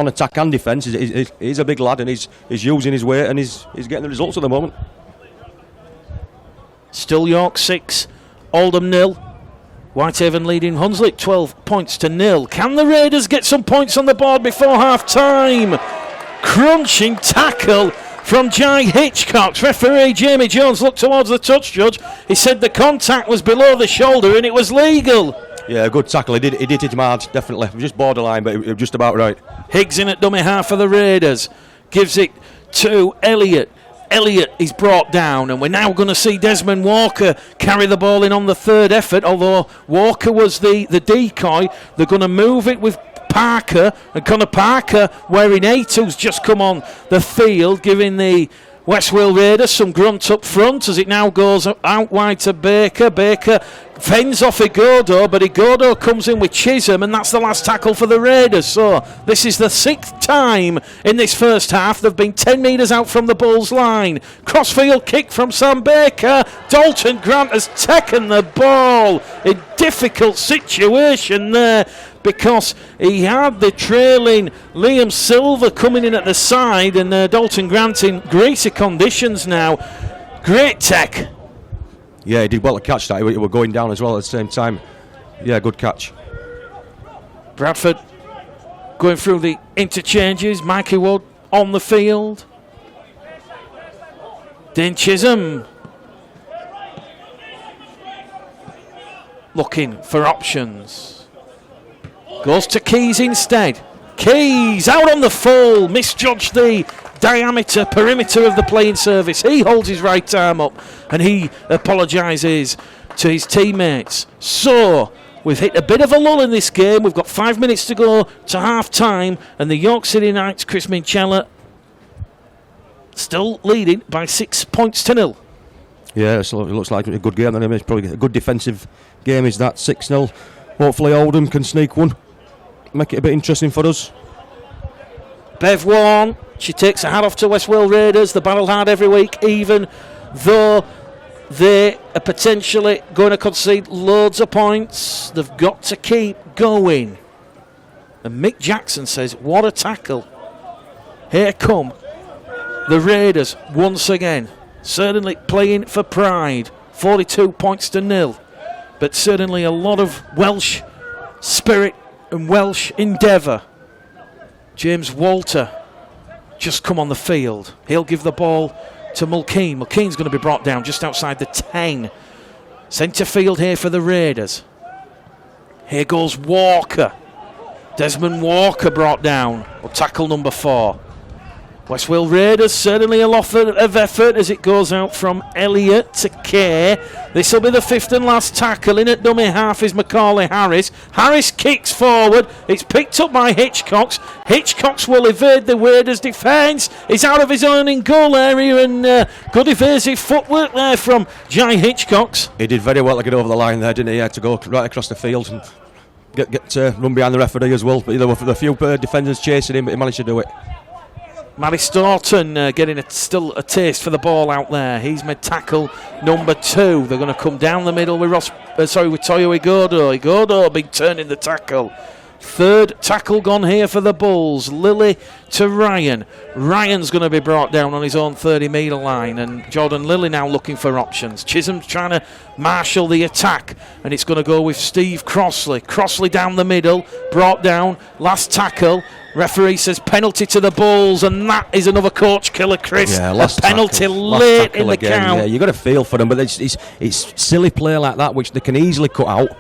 S2: attack and defence. He's a big lad, and he's using his weight, and he's getting the results at the moment.
S1: Still York 6, Oldham 0. Whitehaven leading Hunslet 12 points to 0. Can the Raiders get some points on the board before half time? Crunching tackle from Jai Hitchcock. Referee Jamie Jones looked towards the touch judge. He said the contact was below the shoulder and it was legal.
S2: Yeah, good tackle. He did his mark, definitely. Just borderline, but it was just about right.
S1: Higgs in at dummy half for the Raiders. Gives it to Elliott. Elliott is brought down, and we're now going to see Desmond Walker carry the ball in on the third effort. Although Walker was the decoy, they're going to move it with Parker, and Connor Parker wearing 8, who's just come on the field, giving the West Wales Raiders some grunt up front as it now goes out wide to Baker. Baker fends off Igodo, but Igodo comes in with Chisholm, and that's the last tackle for the Raiders. So this is the 6th time in this first half they've been 10 metres out from the Bulls line. Crossfield kick from Sam Baker. Dalton Grant has taken the ball in difficult situation there, because he had the trailing Liam Silver coming in at the side, and Dalton Grant in greater conditions now. Great tech.
S2: Yeah, he did well to catch that. He were going down as well at the same time. Yeah, good catch.
S1: Bradford going through the interchanges. Mikey Wood on the field. Dane Chisholm looking for options. Goes to Keys instead. Keys out on the full. Misjudged the diameter, perimeter of the playing surface. He holds his right arm up and he apologises to his teammates. So we've hit a bit of a lull in this game. We've got 5 minutes to go to half time, and the York City Knights, Chris Minchella, still leading by 6 points to 0.
S2: Yeah, so it looks like a good game. It's probably a good defensive game. Is that 6-0? Hopefully Oldham can sneak one, make it a bit interesting for us.
S1: Bev Warren, she takes her hat off to West Wales Raiders. They battle hard every week, even though they are potentially going to concede loads of points. They've got to keep going. And Mick Jackson says, what a tackle. Here come the Raiders once again. Certainly playing for pride. 42 points to 0. But certainly a lot of Welsh spirit and Welsh endeavour. James Walter just come on the field. He'll give the ball to Mulkeen. Mulkeen's going to be brought down just outside the 10. Centre field here for the Raiders. Here goes Walker. Desmond Walker brought down. Or tackle number 4. West Wales Raiders certainly a lot of effort as it goes out from Elliott to Kay. This will be the 5th and last tackle. In at dummy half is Macaulay Harris. Harris kicks forward. It's picked up by Hitchcock. Hitchcock will evade the Raiders' defence. He's out of his own in goal area, and good evasive footwork there from Jai Hitchcock.
S2: He did very well to get over the line there, didn't he? He had to go right across the field and get run behind the referee as well. But there were a few defenders chasing him, but he managed to do it.
S1: Matty Staunton getting still a taste for the ball out there. He's made tackle number 2. They're going to come down the middle with Toyo Igodo. Igodo big turn in the tackle. Third tackle gone here for the Bulls. Lilly to Ryan. Ryan's going to be brought down on his own 30-metre line, and Jordan Lilly now looking for options. Chisholm's trying to marshal the attack, and it's going to go with Steve Crossley. Crossley down the middle, brought down, last tackle. Referee says penalty to the Bulls, and that is another coach killer, Chris.
S2: Yeah,
S1: a penalty late in the count.
S2: Yeah, you've got to feel for them, but it's silly play like that which they can easily cut out.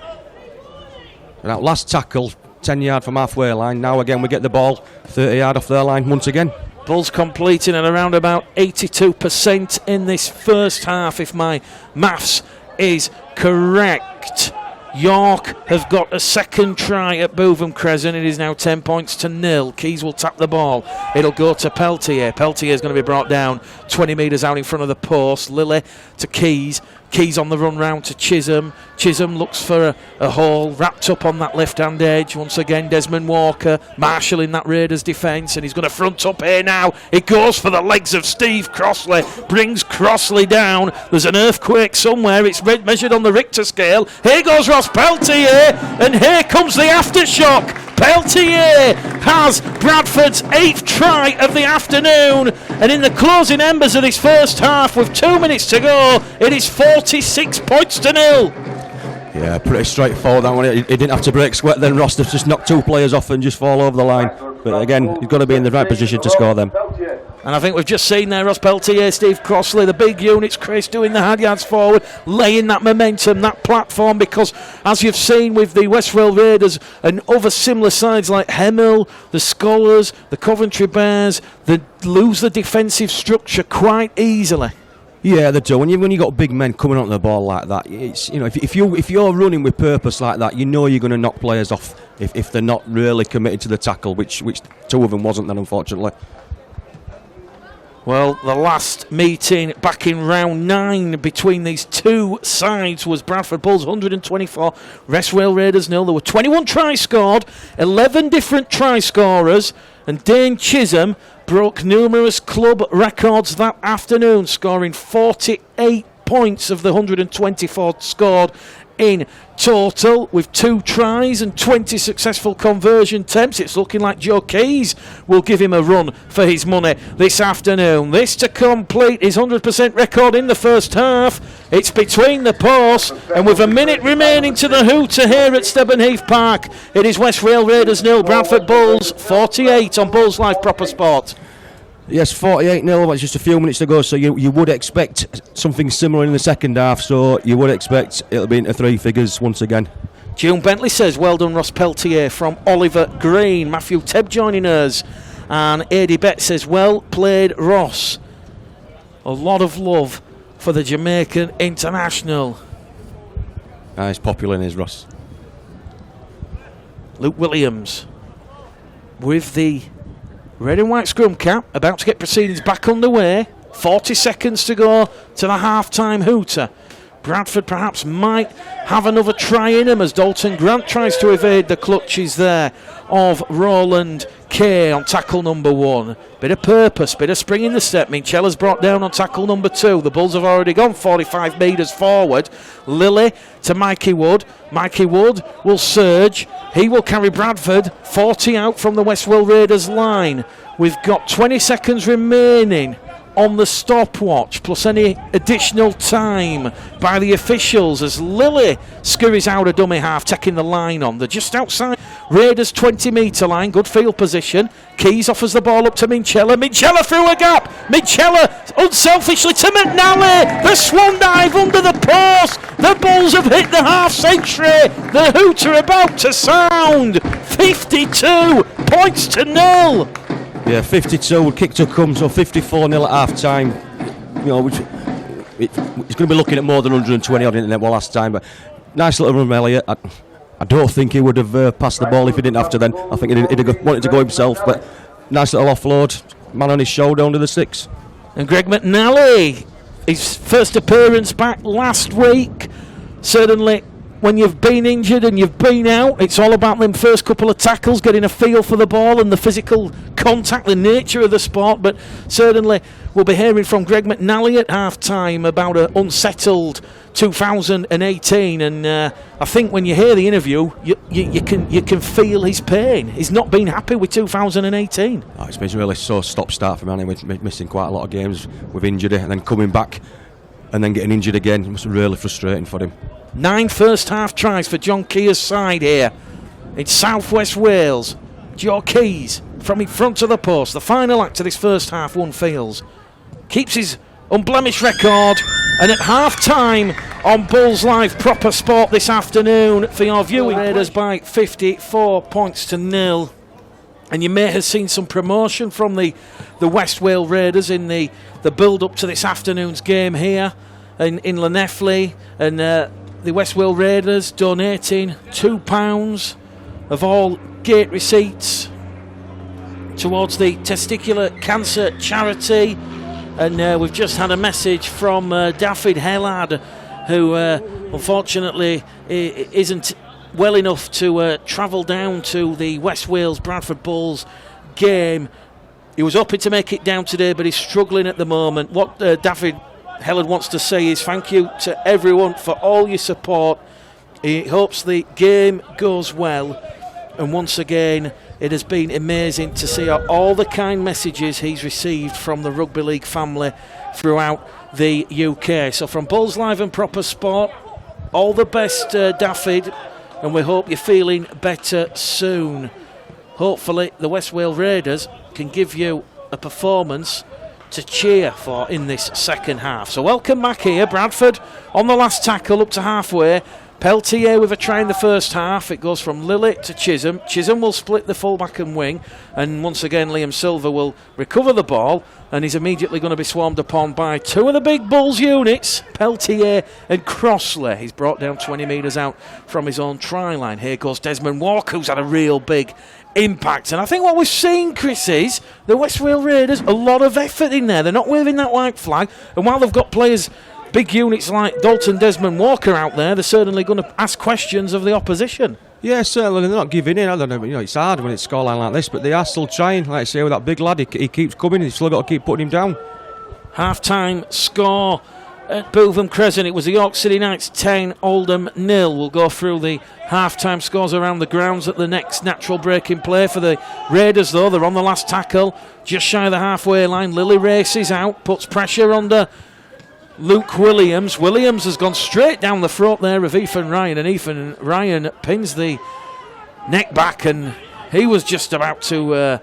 S2: And that last tackle, 10 yard from halfway line. Now again we get the ball 30 yard off their line once again.
S1: Bulls completing at around about 82% in this first half, if my maths is correct. York have got a second try at Bootham Crescent. It is now 10 points to 0. Keys will tap the ball. It'll go to Peltier. Peltier is going to be brought down 20 metres out in front of the post. Lilly to Keys. Keys on the run round to Chisholm. Chisholm looks for a hole, wrapped up on that left-hand edge. Once again, Desmond Walker marshalling that Raiders defence, and he's going to front up here now. It goes for the legs of Steve Crossley, brings Crossley down. There's an earthquake somewhere. It's measured on the Richter scale. Here goes Ross Peltier, and here comes the aftershock. Peltier has Bradford's 8th try of the afternoon, and in the closing embers of this first half with 2 minutes to go, it is 46 points to 0.
S2: Yeah, pretty straightforward that one. He didn't have to break sweat then. Ross just knocked 2 players off and just fall over the line. But again, you've got to be in the right position to score them.
S1: And I think we've just seen there Ross Peltier, Steve Crossley, the big units, Chris, doing the hard yards forward, laying that momentum, that platform, because as you've seen with the Westfield Raiders and other similar sides like Hemel, the Scholars, the Coventry Bears, they lose the defensive structure quite easily.
S2: Yeah, they do. When you got big men coming onto the ball like that, it's, you know, if you're running with purpose like that, you know you're going to knock players off if they're not really committed to the tackle, which 2 of them wasn't then, unfortunately.
S1: Well, the last meeting back in round 9 between these two sides was Bradford Bulls 124, Westfield Raiders 0. There were 21 tries scored, 11 different try scorers, and Dane Chisholm broke numerous club records that afternoon, scoring 48 points of the 124 scored in total, with 2 tries and 20 successful conversion attempts. It's looking like Joe Keys will give him a run for his money this afternoon. This to complete his 100% record in the first half. It's between the posts, and with a minute remaining to the hooter here at Stebburn Heath Park, it is Westfield Raiders 0, Bradford Bulls 48 on Bulls Live Proper Sport.
S2: Yes, 48-0, but it's just a few minutes to go, so you would expect something similar in the second half, so you would expect it'll be into 3 figures once again.
S1: June Bentley says, well done Ross Peltier from Oliver Green. Matthew Tebb joining us. And Adi Bett says, well played Ross. A lot of love for the Jamaican international.
S2: He's popular in his Ross.
S1: Luke Williams with the red and white scrum cap, about to get proceedings back underway. 40 seconds to go to the half-time hooter. Bradford perhaps might have another try in him as Dalton Grant tries to evade the clutches there of Roland Kay on tackle number 1. Bit of purpose, bit of spring in the step. Minchella's brought down on tackle number 2. The Bulls have already gone 45 metres forward. Lilly to Mikey Wood. Mikey Wood will surge. He will carry Bradford 40 out from the Westfield Raiders line. We've got 20 seconds remaining on the stopwatch, plus any additional time by the officials as Lilly scurries out a dummy half, taking the line on. They're just outside Raiders' 20-metre line. Good field position. Keys offers the ball up to Minchella. Minchella through a gap. Minchella unselfishly to McNally. The swan dive under the post. The Bulls have hit the half-century. The hooter about to sound. 52 points to 0.
S2: Yeah, 52 kick to come, so 54-0 at half-time. You know, it's going to be looking at more than 120 odd in the last time, but nice little run from Elliott. I don't think he would have passed the ball if he didn't have to then. I think he'd have wanted to go himself, but nice little offload. Man on his shoulder under the 6.
S1: And Greg McNally, his first appearance back last week. Certainly, when you've been injured and you've been out, it's all about them first couple of tackles, getting a feel for the ball and the physical contact, the nature of the sport. But certainly we'll be hearing from Greg McNally at half-time about an unsettled 2018, and I think when you hear the interview, you can feel his pain. He's not been happy with 2018.
S2: Oh, it's been really so stop-start for me. We're missing quite a lot of games with injury, and then coming back and then getting injured again. It was really frustrating for him.
S1: 9 first-half tries for John Keir's side here in South West Wales. Joe Keys from in front of the post. The final act of this first half, one feels. Keeps his unblemished record, and at half-time on Bulls Live Proper Sport this afternoon for your viewing, Raiders by 54 points to 0. And you may have seen some promotion from the West Wales Raiders in the build-up to this afternoon's game here in Llanelli, and the West Wales Raiders donating £2 of all gate receipts towards the testicular cancer charity. And we've just had a message from David Hellard, who unfortunately isn't well enough to travel down to the West Wales Bradford Bulls game. He was hoping to make it down today, but he's struggling at the moment. What David Hellard wants to say is thank you to everyone for all your support. He hopes the game goes well, and once again it has been amazing to see all the kind messages he's received from the Rugby League family throughout the UK. So from Bulls Live and Proper Sport, all the best, David, and we hope you're feeling better soon. Hopefully the West Wales Raiders can give you a performance to cheer for in this second half. So welcome back here. Bradford on the last tackle up to halfway. Peltier with a try in the first half. It goes from Lilly to Chisholm. Chisholm will split the fullback and wing, and once again Liam Silver will recover the ball, and he's immediately going to be swarmed upon by two of the big Bulls units, Peltier and Crossley. He's brought down 20 metres out from his own try line. Here goes Desmond Walker, who's had a real big impact, and I think what we've seen, Chris, is the West Wales Raiders, a lot of effort in there. They're not waving that white flag, and while they've got players, big units like Dalton Desmond Walker out there, they're certainly going to ask questions of the opposition.
S2: Yeah, certainly. They're not giving in. I don't know. It's hard when it's a scoreline like this, but they are still trying. Like I say, with that big lad, he keeps coming. You've still got to keep putting him down. Half-time score at Bootham Crescent. It was the York City Knights 10, Oldham 0. We'll go through the half-time scores around the grounds at the next natural break in play for the Raiders, though. They're on the last tackle, just shy of the halfway line. Lilly races out, puts pressure under Luke Williams. Williams has gone straight down the throat there of Ethan Ryan, and Ethan Ryan pins the neck back, and he was just about to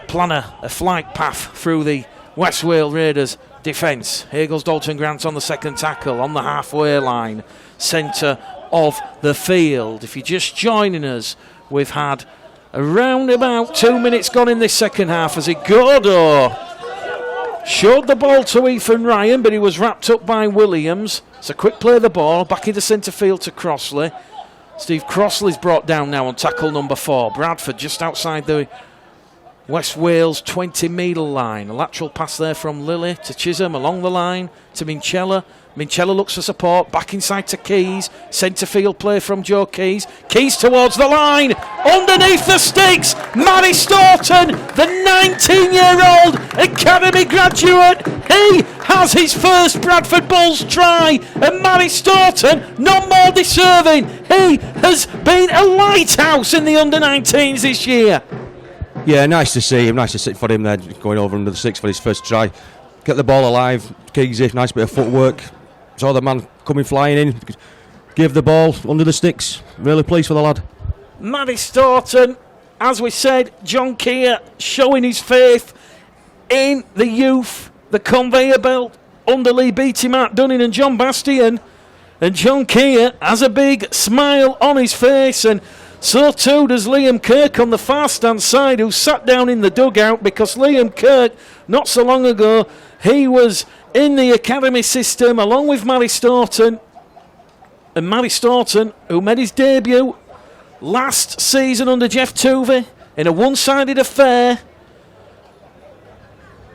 S2: plan a flight path through the West Wales Raiders defence. Here goes Dalton Grant on the second tackle on the halfway line, centre of the field. If you're just joining us, we've had around about 2 minutes gone in this second half as Igodo showed the ball to Ethan Ryan, but he was wrapped up by Williams. It's a quick play of the ball, back into centre field to Crossley. Steve Crossley's brought down now on tackle number 4. Bradford just outside the West Wales 20 metre line. A lateral pass there from Lilly to Chisholm, along the line to Minchella. Minchella looks for support, back inside to Keys. Centre field play from Joe Keys. Keys towards the line, underneath the sticks. Matty Staunton, the 19-year-old academy graduate. He has his first Bradford Bulls try, and Matty Staunton, not more deserving. He has been a lighthouse in the under-19s this year. Yeah, nice to see him. Nice to see for him there, going over under the six for his first try. Get the ball alive. Keegsy, nice bit of footwork. Saw the man coming flying in. Gave the ball under the sticks. Really pleased for the lad.
S1: Matty Staunton, as we said, John Keir showing his faith in the youth, the conveyor belt under Lee Beattie, Mark Dunning and John Bastian. And John Keir has a big smile on his face, and so too does Liam Kirk on the far stand side, who sat down in the dugout because Liam Kirk, not so long ago, he was in the academy system along with Matty Staunton. And Matty Staunton, who made his debut last season under Jeff Tuvey in a one-sided affair,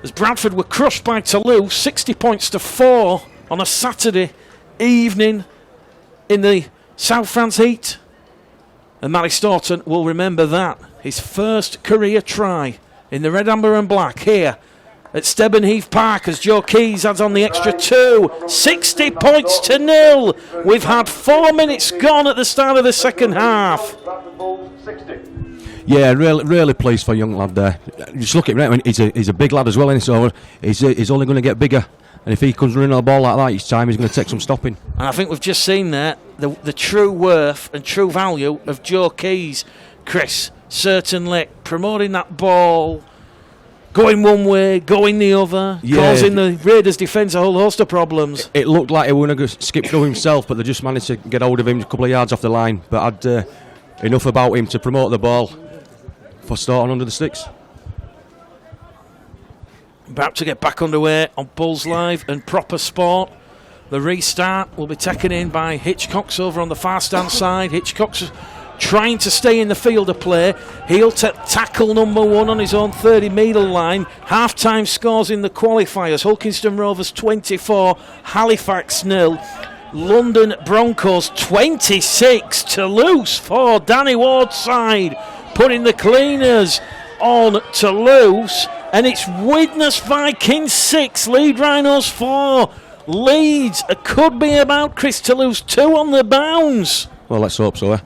S1: as Bradford were crushed by Toulouse 60 points to 4 on a Saturday evening in the South France heat. And Matty Staunton will remember that. His first career try in the red, amber and black here at Stebenheath Park as Joe Keys adds on the extra 2. 60 points to 0. We've had 4 minutes gone at the start of the second half.
S2: Yeah, really pleased for a young lad there. Just look at him, he's a big lad as well, isn't he? So he's only going to get bigger. And if he comes running on the ball like that each time, he's going to take some stopping.
S1: And I think we've just seen there the true worth and true value of Joe Keys, Chris. Certainly promoting that ball, going one way, going the other, causing the Raiders' defence a whole host of problems.
S2: It looked like he was going to skip through himself, but they just managed to get hold of him a couple of yards off the line. But had enough about him to promote the ball for starting under the sticks.
S1: About to get back underway on Bulls Live and Proper Sport. The restart will be taken in by Hitchcock's over on the far stand side. Hitchcock's trying to stay in the field of play. He'll take tackle number 1 on his own 30-metre line. Half-time scores in the qualifiers. Hulkinston Rovers 24, Halifax 0. London Broncos 26, Toulouse 4. Danny Ward's side putting the cleaners on Toulouse. And it's Widnes Vikings 6, Leeds Rhinos 4. Leeds could be about Chris Toulouse 2 on the bounce.
S2: Well, let's hope so,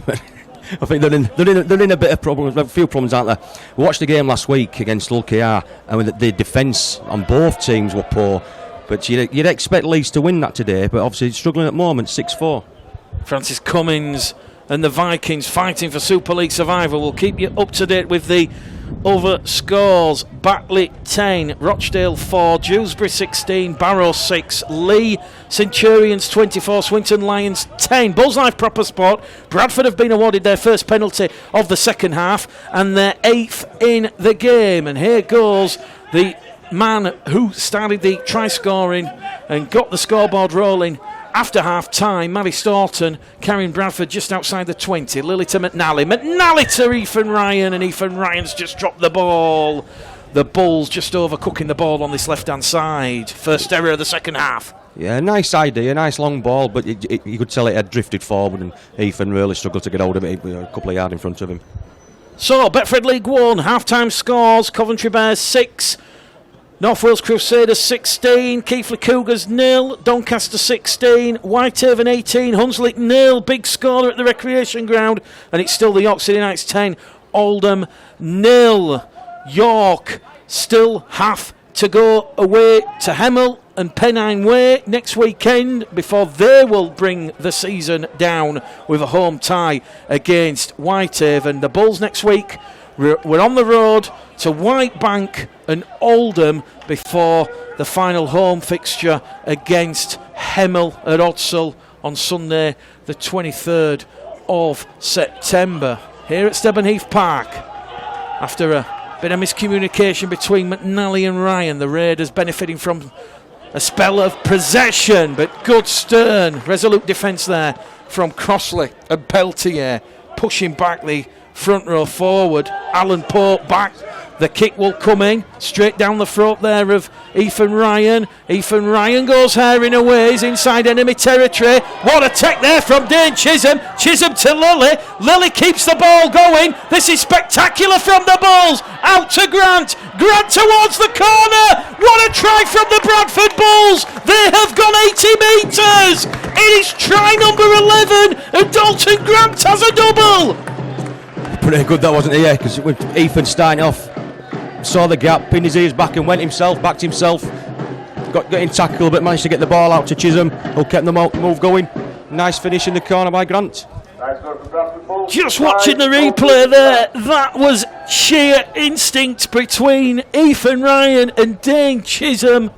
S2: I think they're in a bit of problems, a few problems, aren't they? We watched the game last week against Hull KR, and the defence on both teams were poor. But you'd expect Leeds to win that today, but obviously struggling at the moment, 6-4.
S1: Francis Cummins and the Vikings fighting for Super League survival. We'll keep you up to date with the other scores. Batley 10, Rochdale 4, Dewsbury 16, Barrow 6, Lee Centurions 24, Swinton Lions 10. Bulls Live Proper Sport. Bradford have been awarded their first penalty of the second half and their 8th in the game. And here goes the man who started the try scoring and got the scoreboard rolling after half time. Matty Staunton carrying Bradford just outside the 20. Lily to McNally. McNally to Ethan Ryan, and Ethan Ryan's just dropped the ball. The Bulls just overcooking the ball on this left hand side. First error of the second half.
S2: Yeah, nice idea, nice long ball, but you could tell it had drifted forward, and Ethan really struggled to get hold of it a couple of yards in front of him.
S1: So, Betfred League 1, half-time scores. Coventry Bears 6, North Wales Crusaders 16, Keighley Cougars 0, Doncaster 16, Whitehaven 18, Hunslet 0. Big scorer at the recreation ground, and it's still the York City Knights 10, Oldham 0. York still have to go away to Hemel and Pennine Way next weekend before they will bring the season down with a home tie against Whitehaven. The Bulls next week, we're on the road to Whitebank and Oldham before the final home fixture against Hemel at Odsall on Sunday the 23rd of September here at Stebenheath Park. After a bit of miscommunication between McNally and Ryan, the Raiders benefiting from a spell of possession, but good stern, resolute defence there from Crossley and Peltier, pushing back the front row forward. Alan Pope back. The kick will come in straight down the throat there of Ethan Ryan. Ethan Ryan goes herring away. He's inside enemy territory. What a tech there from Dane Chisholm. Chisholm to Lilly. Lilly keeps the ball going. This is spectacular from the Bulls. Out to Grant. Grant towards the corner. What a try from the Bradford Bulls. They have gone 80 metres. It is try number 11 and Dalton Grant has a double.
S2: Pretty good that, wasn't it? Yeah, because with Ethan starting off, saw the gap, pinned his ears back and backed himself, got in tackle but managed to get the ball out to Chisholm, who kept the move going. Nice finish in the corner by Grant.
S1: Just watching the replay there, that was sheer instinct between Ethan Ryan and Dane Chisholm.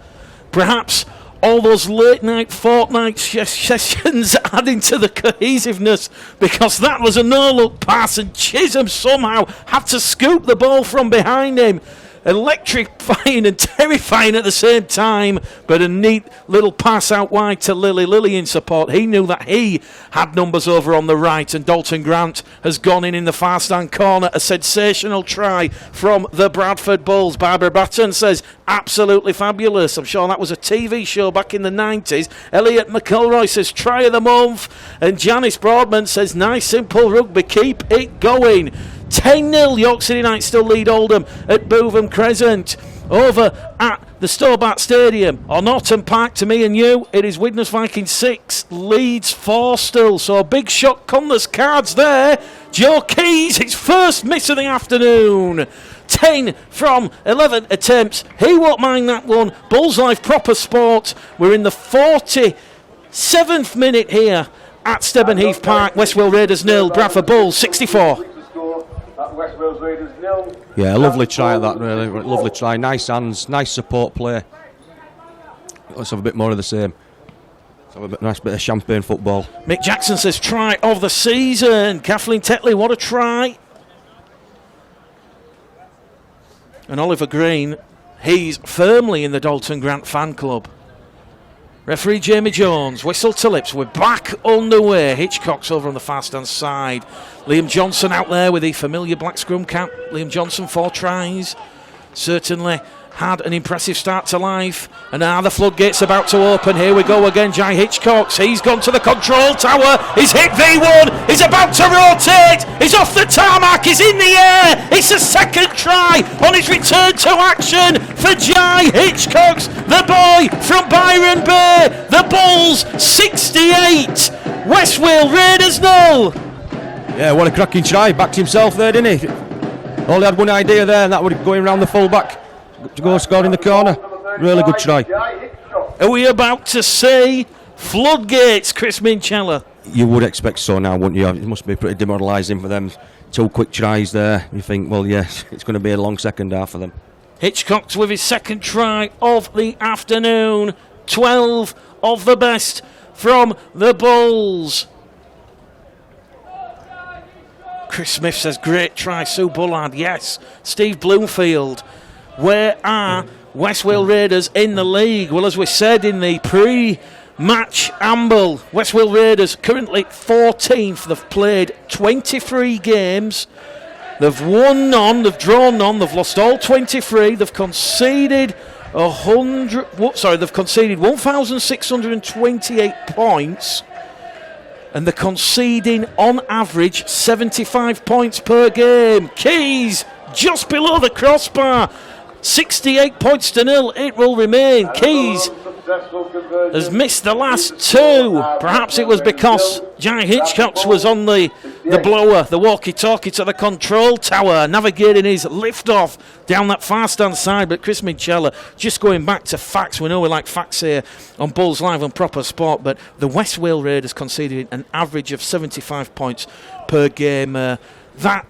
S1: Perhaps all those late night fortnight sessions adding to the cohesiveness, because that was a no-look pass and Chisholm somehow had to scoop the ball from behind him. Electrifying and terrifying at the same time, but a neat little pass out wide to Lilly. Lilly in support. He knew that he had numbers over on the right, and Dalton Grant has gone in the far stand corner. A sensational try from the Bradford Bulls. Barbara Bratton says absolutely fabulous. I'm sure that was a TV show back in the 90s. Elliot McElroy says try of the month, and Janice Broadman says nice simple rugby, keep it going. 10-0, York City Knights still lead Oldham at Bootham Crescent. over at the Stobart Stadium or Norton Park. To me and you, it is Widnes Vikings 6, Leeds 4 still. So a big shot Connors cards there. Joe Keys, his first miss of the afternoon. 10 from 11 attempts. He won't mind that one. Bulls Live proper sport. We're in the 47th minute here at Stevenheath Park. Westwell Raiders 0, Bradford Bulls 64.
S2: Yeah, lovely try that, really. Lovely try. Nice hands, nice support play. Let's have a bit more of the same. Let's have a nice bit of champagne football.
S1: Mick Jackson says try of the season. Kathleen Tetley, what a try. And Oliver Green, he's firmly in the Dalton Grant fan club. Referee Jamie Jones, whistle to lips. We're back underway. Hitchcock's over on the far stand side. Liam Johnson out there with the familiar black scrum cap. Liam Johnson, 4 tries. Certainly had an impressive start to life. And now the floodgates about to open. Here we go again. Jai Hitchcock's. He's gone to the control tower. He's hit V1. He's about to rotate. He's off the tarmac. He's in the air. It's a second try on his return to action for Jai Hitchcock's. The boy from Byron Bay. The Bulls 68. Westwell Raiders 0.
S2: Yeah, what a cracking try. Backed himself there, didn't he? Only had one idea there, and that would going around the full back to go score in the corner. Really good try.
S1: Are we about to see floodgates, Chris Minchella?
S2: You would expect so now, wouldn't you? It must be pretty demoralising for them. 2 quick tries there. You think, well, yes, it's going to be a long second half for them.
S1: Hitchcock's with his second try of the afternoon. 12 of the best from the Bulls. Chris Smith says, great try, Sue Bullard. Yes. Steve Bloomfield. Where are Westwell Raiders in the league? Well, as we said in the pre-match amble, Westwell Raiders currently 14th. They've played 23 games. They've won none, they've drawn none, they've lost all 23. They've conceded they've conceded 1,628 points. And they're conceding on average 75 points per game. Keys just below the crossbar. 68 points to 0. It will remain. Keys has missed the last 2. Perhaps it was because Jai Hitchcock was on the blower, the walkie-talkie to the control tower, navigating his lift-off down that far stand side. But Chris Minchella, just going back to facts, we know we like facts here on Bulls Live on Proper Sport, but the Westwell Raiders conceded an average of 75 points per game. That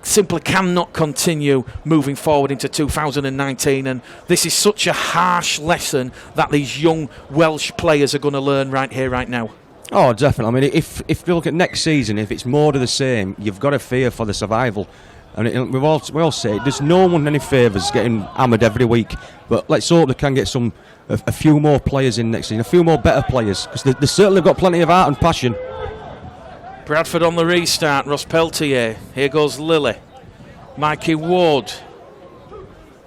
S1: simply cannot continue moving forward into 2019, and this is such a harsh lesson that these young Welsh players are going to learn right here, right now.
S2: Oh, definitely. I mean, if you look at next season, if it's more of the same, you've got to fear for the survival. And we all say there's no one any favours getting hammered every week, but let's hope they can get a few more players in next season, a few more better players, because they certainly got plenty of heart and passion.
S1: Bradford on the restart. Ross Peltier. Here goes Lilly. Mikey Wood.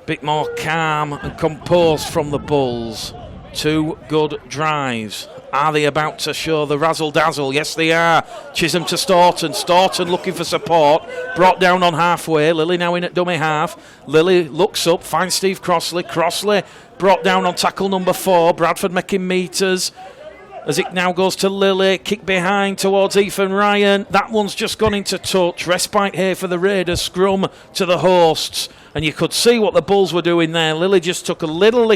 S1: Bit more calm and composed from the Bulls. 2 good drives. Are they about to show the razzle-dazzle? Yes, they are. Chisholm to Staunton. Staunton looking for support. Brought down on halfway. Lilly now in at dummy half. Lilly looks up, finds Steve Crossley. Crossley brought down on tackle number 4. Bradford making meters. As it now goes to Lilly, kick behind towards Ethan Ryan. That one's just gone into touch. Respite here for the Raiders, scrum to the hosts. And you could see what the Bulls were doing there. Lilly just took a little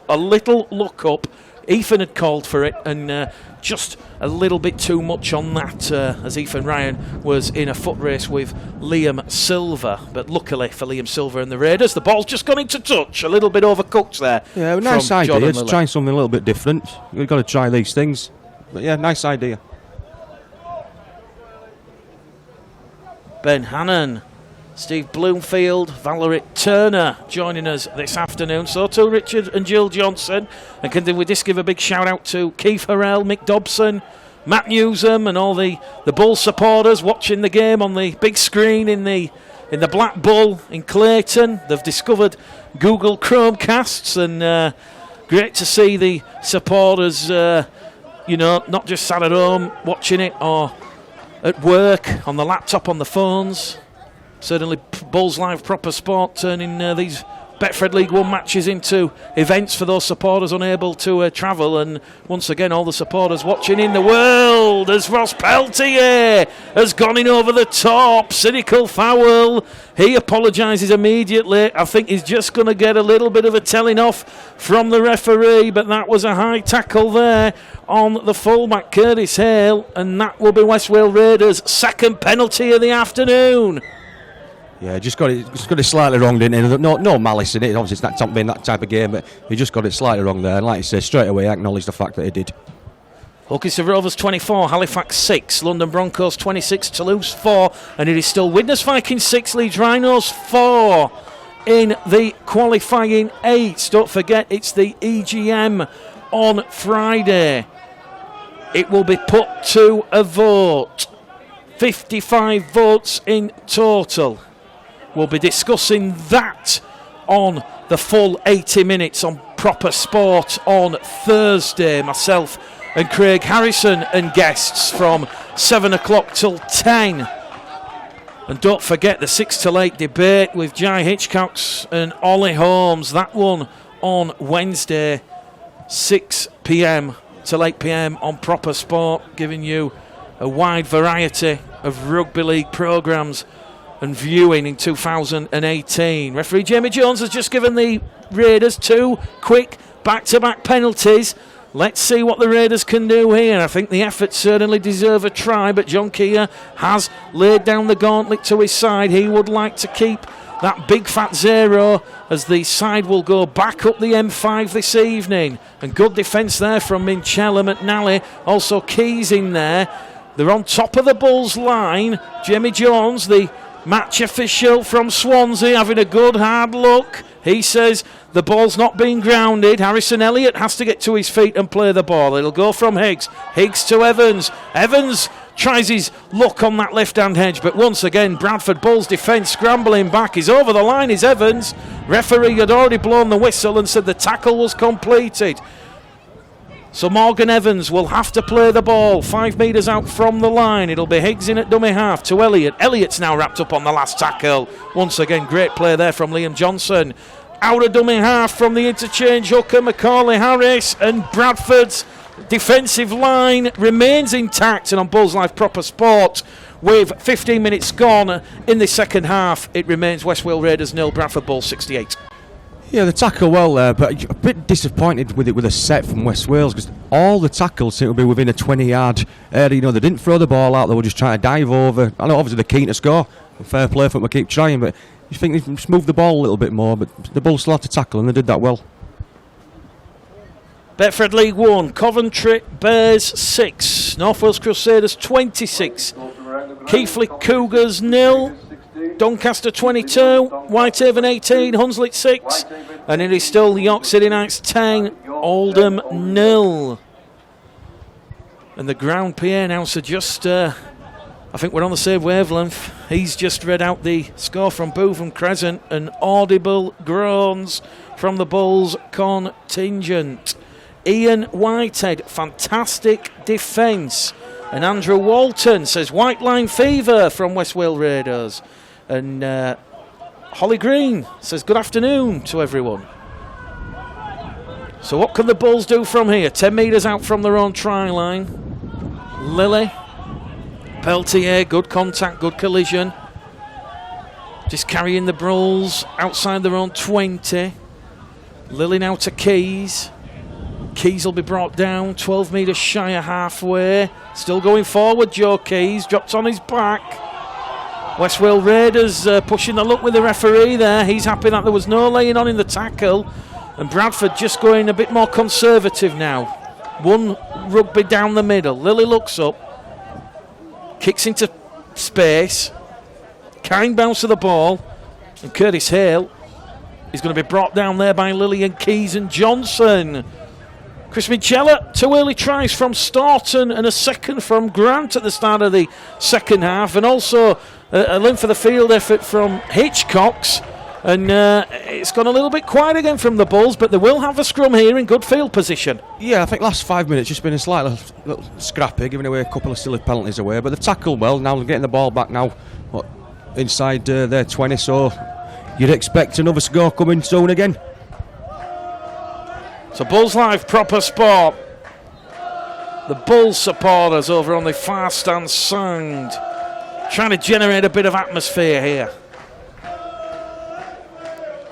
S1: look up. Ethan had called for it, and just a little bit too much on that as Ethan Ryan was in a foot race with Liam Silver. But luckily for Liam Silver and the Raiders, the ball's just gone into touch. A little bit overcooked there.
S2: Yeah, nice idea. It's trying something a little bit different. We've got to try these things. But yeah, nice idea.
S1: Ben Hannon, Steve Bloomfield, Valerie Turner joining us this afternoon. So too Richard and Jill Johnson. And can we just give a big shout out to Keith Harrell, Mick Dobson, Matt Newsom, and all the Bull supporters watching the game on the big screen in the Black Bull in Clayton. They've discovered Google Chromecasts, and great to see the supporters, not just sat at home watching it or at work, on the laptop, on the phones. Certainly Bulls Live Proper Sport turning these Betfred League One matches into events for those supporters unable to travel, and once again all the supporters watching in the world as Ross Peltier has gone in over the top. Cynical foul. He apologises immediately. I think he's just going to get a little bit of a telling off from the referee, but that was a high tackle there on the fullback Curtis Hale, and that will be West Wales Raiders' second penalty of the afternoon.
S2: Yeah, just got it slightly wrong, didn't he? No malice in it. Obviously, it's not been that type of game, but he just got it slightly wrong there. And like you say, straight away, I acknowledge the fact that he did.
S1: Hulkiston Rovers 24, Halifax 6, London Broncos 26, Toulouse 4, and it is still Widnes Vikings 6, Leeds Rhinos 4 in the qualifying 8. Don't forget, it's the EGM on Friday. It will be put to a vote. 55 votes in total. We'll be discussing that on the full 80 minutes on Proper Sport on Thursday. Myself and Craig Harrison and guests from 7 o'clock till 10. And don't forget the 6 till 8 debate with Jai Hitchcocks and Ollie Holmes. That one on Wednesday, 6 p.m. till 8 p.m. on Proper Sport, giving you a wide variety of rugby league programmes and viewing in 2018. Referee Jamie Jones has just given the Raiders 2 quick back-to-back penalties. Let's see what the Raiders can do here. I think the efforts certainly deserve a try, but John Keir has laid down the gauntlet to his side. He would like to keep that big fat 0 as the side will go back up the M5 this evening. And good defence there from Minchella, McNally, also Keys in there. They're on top of the Bulls line. Jamie Jones, the match official from Swansea, having a good hard look. He says the ball's not being grounded. Harrison Elliott has to get to his feet and play the ball. It'll go from Higgs. Higgs to Evans. Evans tries his luck on that left-hand hedge, but once again, Bradford Bulls defence scrambling back. He's over the line, is Evans. Referee had already blown the whistle and said the tackle was completed. So Morgan Evans will have to play the ball 5 metres out from the line. It'll be Higgs in at dummy half to Elliott. Elliott's now wrapped up on the last tackle. Once again, great play there from Liam Johnson. Out of dummy half from the interchange hooker, Macaulay Harris, and Bradford's defensive line remains intact. And on Bulls Live Proper Sport, with 15 minutes gone in the second half, it remains West Wales Raiders 0, Bradford Bulls 68.
S2: Yeah, the tackle well there, but a bit disappointed with it with a set from West Wales because all the tackles seem to be within a 20-yard area. You know, they didn't throw the ball out; they were just trying to dive over. I know, obviously, they're keen to score. Fair play for them to keep trying, but you think they just move the ball a little bit more. But the Bulls still had to tackle, and they did that well.
S1: Betfred League 1, Coventry Bears 6, North Wales Crusaders 26, Keighley Cougars 0. Doncaster 22, Whitehaven 18, Hunslet 6, and it is still York City Knights 10, Oldham 0. And the ground PA announcer just, I think we're on the same wavelength. He's just read out the score from Bootham Crescent and audible groans from the Bulls contingent. Ian Whitehead, fantastic defence. And Andrew Walton says White Line Fever from West Wales Raiders. And Holly Green says good afternoon to everyone. So what can the Bulls do from here? 10 metres out from their own try line. Lilly, Peltier, good contact, good collision. Just carrying the Bulls outside their own 20. Lilly now to Keys. Keys will be brought down 12 metres shy of halfway. Still going forward, Joe Keys drops on his back. West Wales Raiders pushing the luck with the referee there. He's happy that there was no laying on in the tackle. And Bradford just going a bit more conservative now. One rugby down the middle. Lilly looks up. Kicks into space. Kind bounce of the ball. And Curtis Hale is going to be brought down there by Lilly and Keys and Johnson. Chris Minchella, 2 early tries from Staunton and a second from Grant at the start of the second half. And also a length of the field effort from Hitchcock's. And it's gone a little bit quiet again from the Bulls, but they will have a scrum here in good field position.
S2: Yeah, I think last 5 minutes just been a slightly little scrappy, giving away a couple of silly penalties away. But they've tackled well. Now they're getting the ball back now inside their 20. So, You'd expect another score coming soon again.
S1: So Bulls Live proper sport. The Bulls supporters over on the far stand side trying to generate a bit of atmosphere here.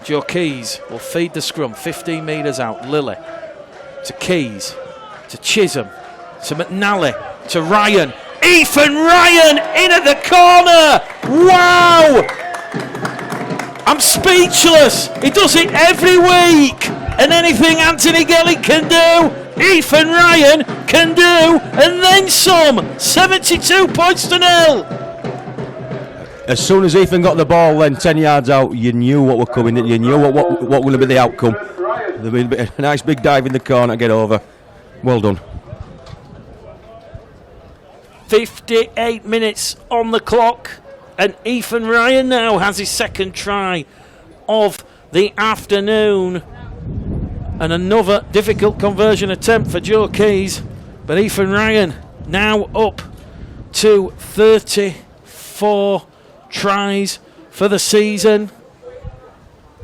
S1: Joe Keys will feed the scrum 15 metres out. Lilly to Keys to Chisholm to McNally to Ryan. Ethan Ryan in at the corner. Wow! I'm speechless. He does it every week. And anything Anthony Gellick can do, Ethan Ryan can do, and then some. 72 points to 0.
S2: As soon as Ethan got the ball then 10 yards out, you knew what were coming. You knew what was going to be the outcome. There'd be a nice big dive in the corner, get over. Well done.
S1: 58 minutes on the clock, and Ethan Ryan now has his second try of the afternoon. And another difficult conversion attempt for Joe Keys. But Ethan Ryan now up to 34 tries for the season.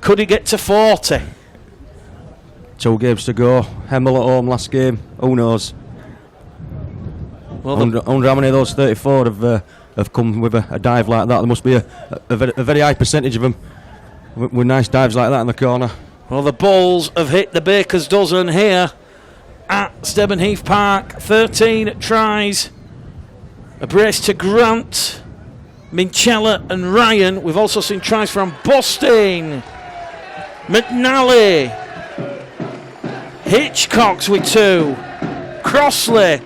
S1: Could he get to 40?
S2: 2 games to go. Hemel at home last game. Who knows?
S1: Well,
S2: I wonder how many of those 34 have come with a dive like that. There must be a very high percentage of them with nice dives like that in the corner.
S1: Well, the Bulls have hit the baker's dozen here at Stevenheath Park. 13 tries. A brace to Grant, Minchella and Ryan. We've also seen tries from Boston, McNally, Hitchcock's with 2, Crossley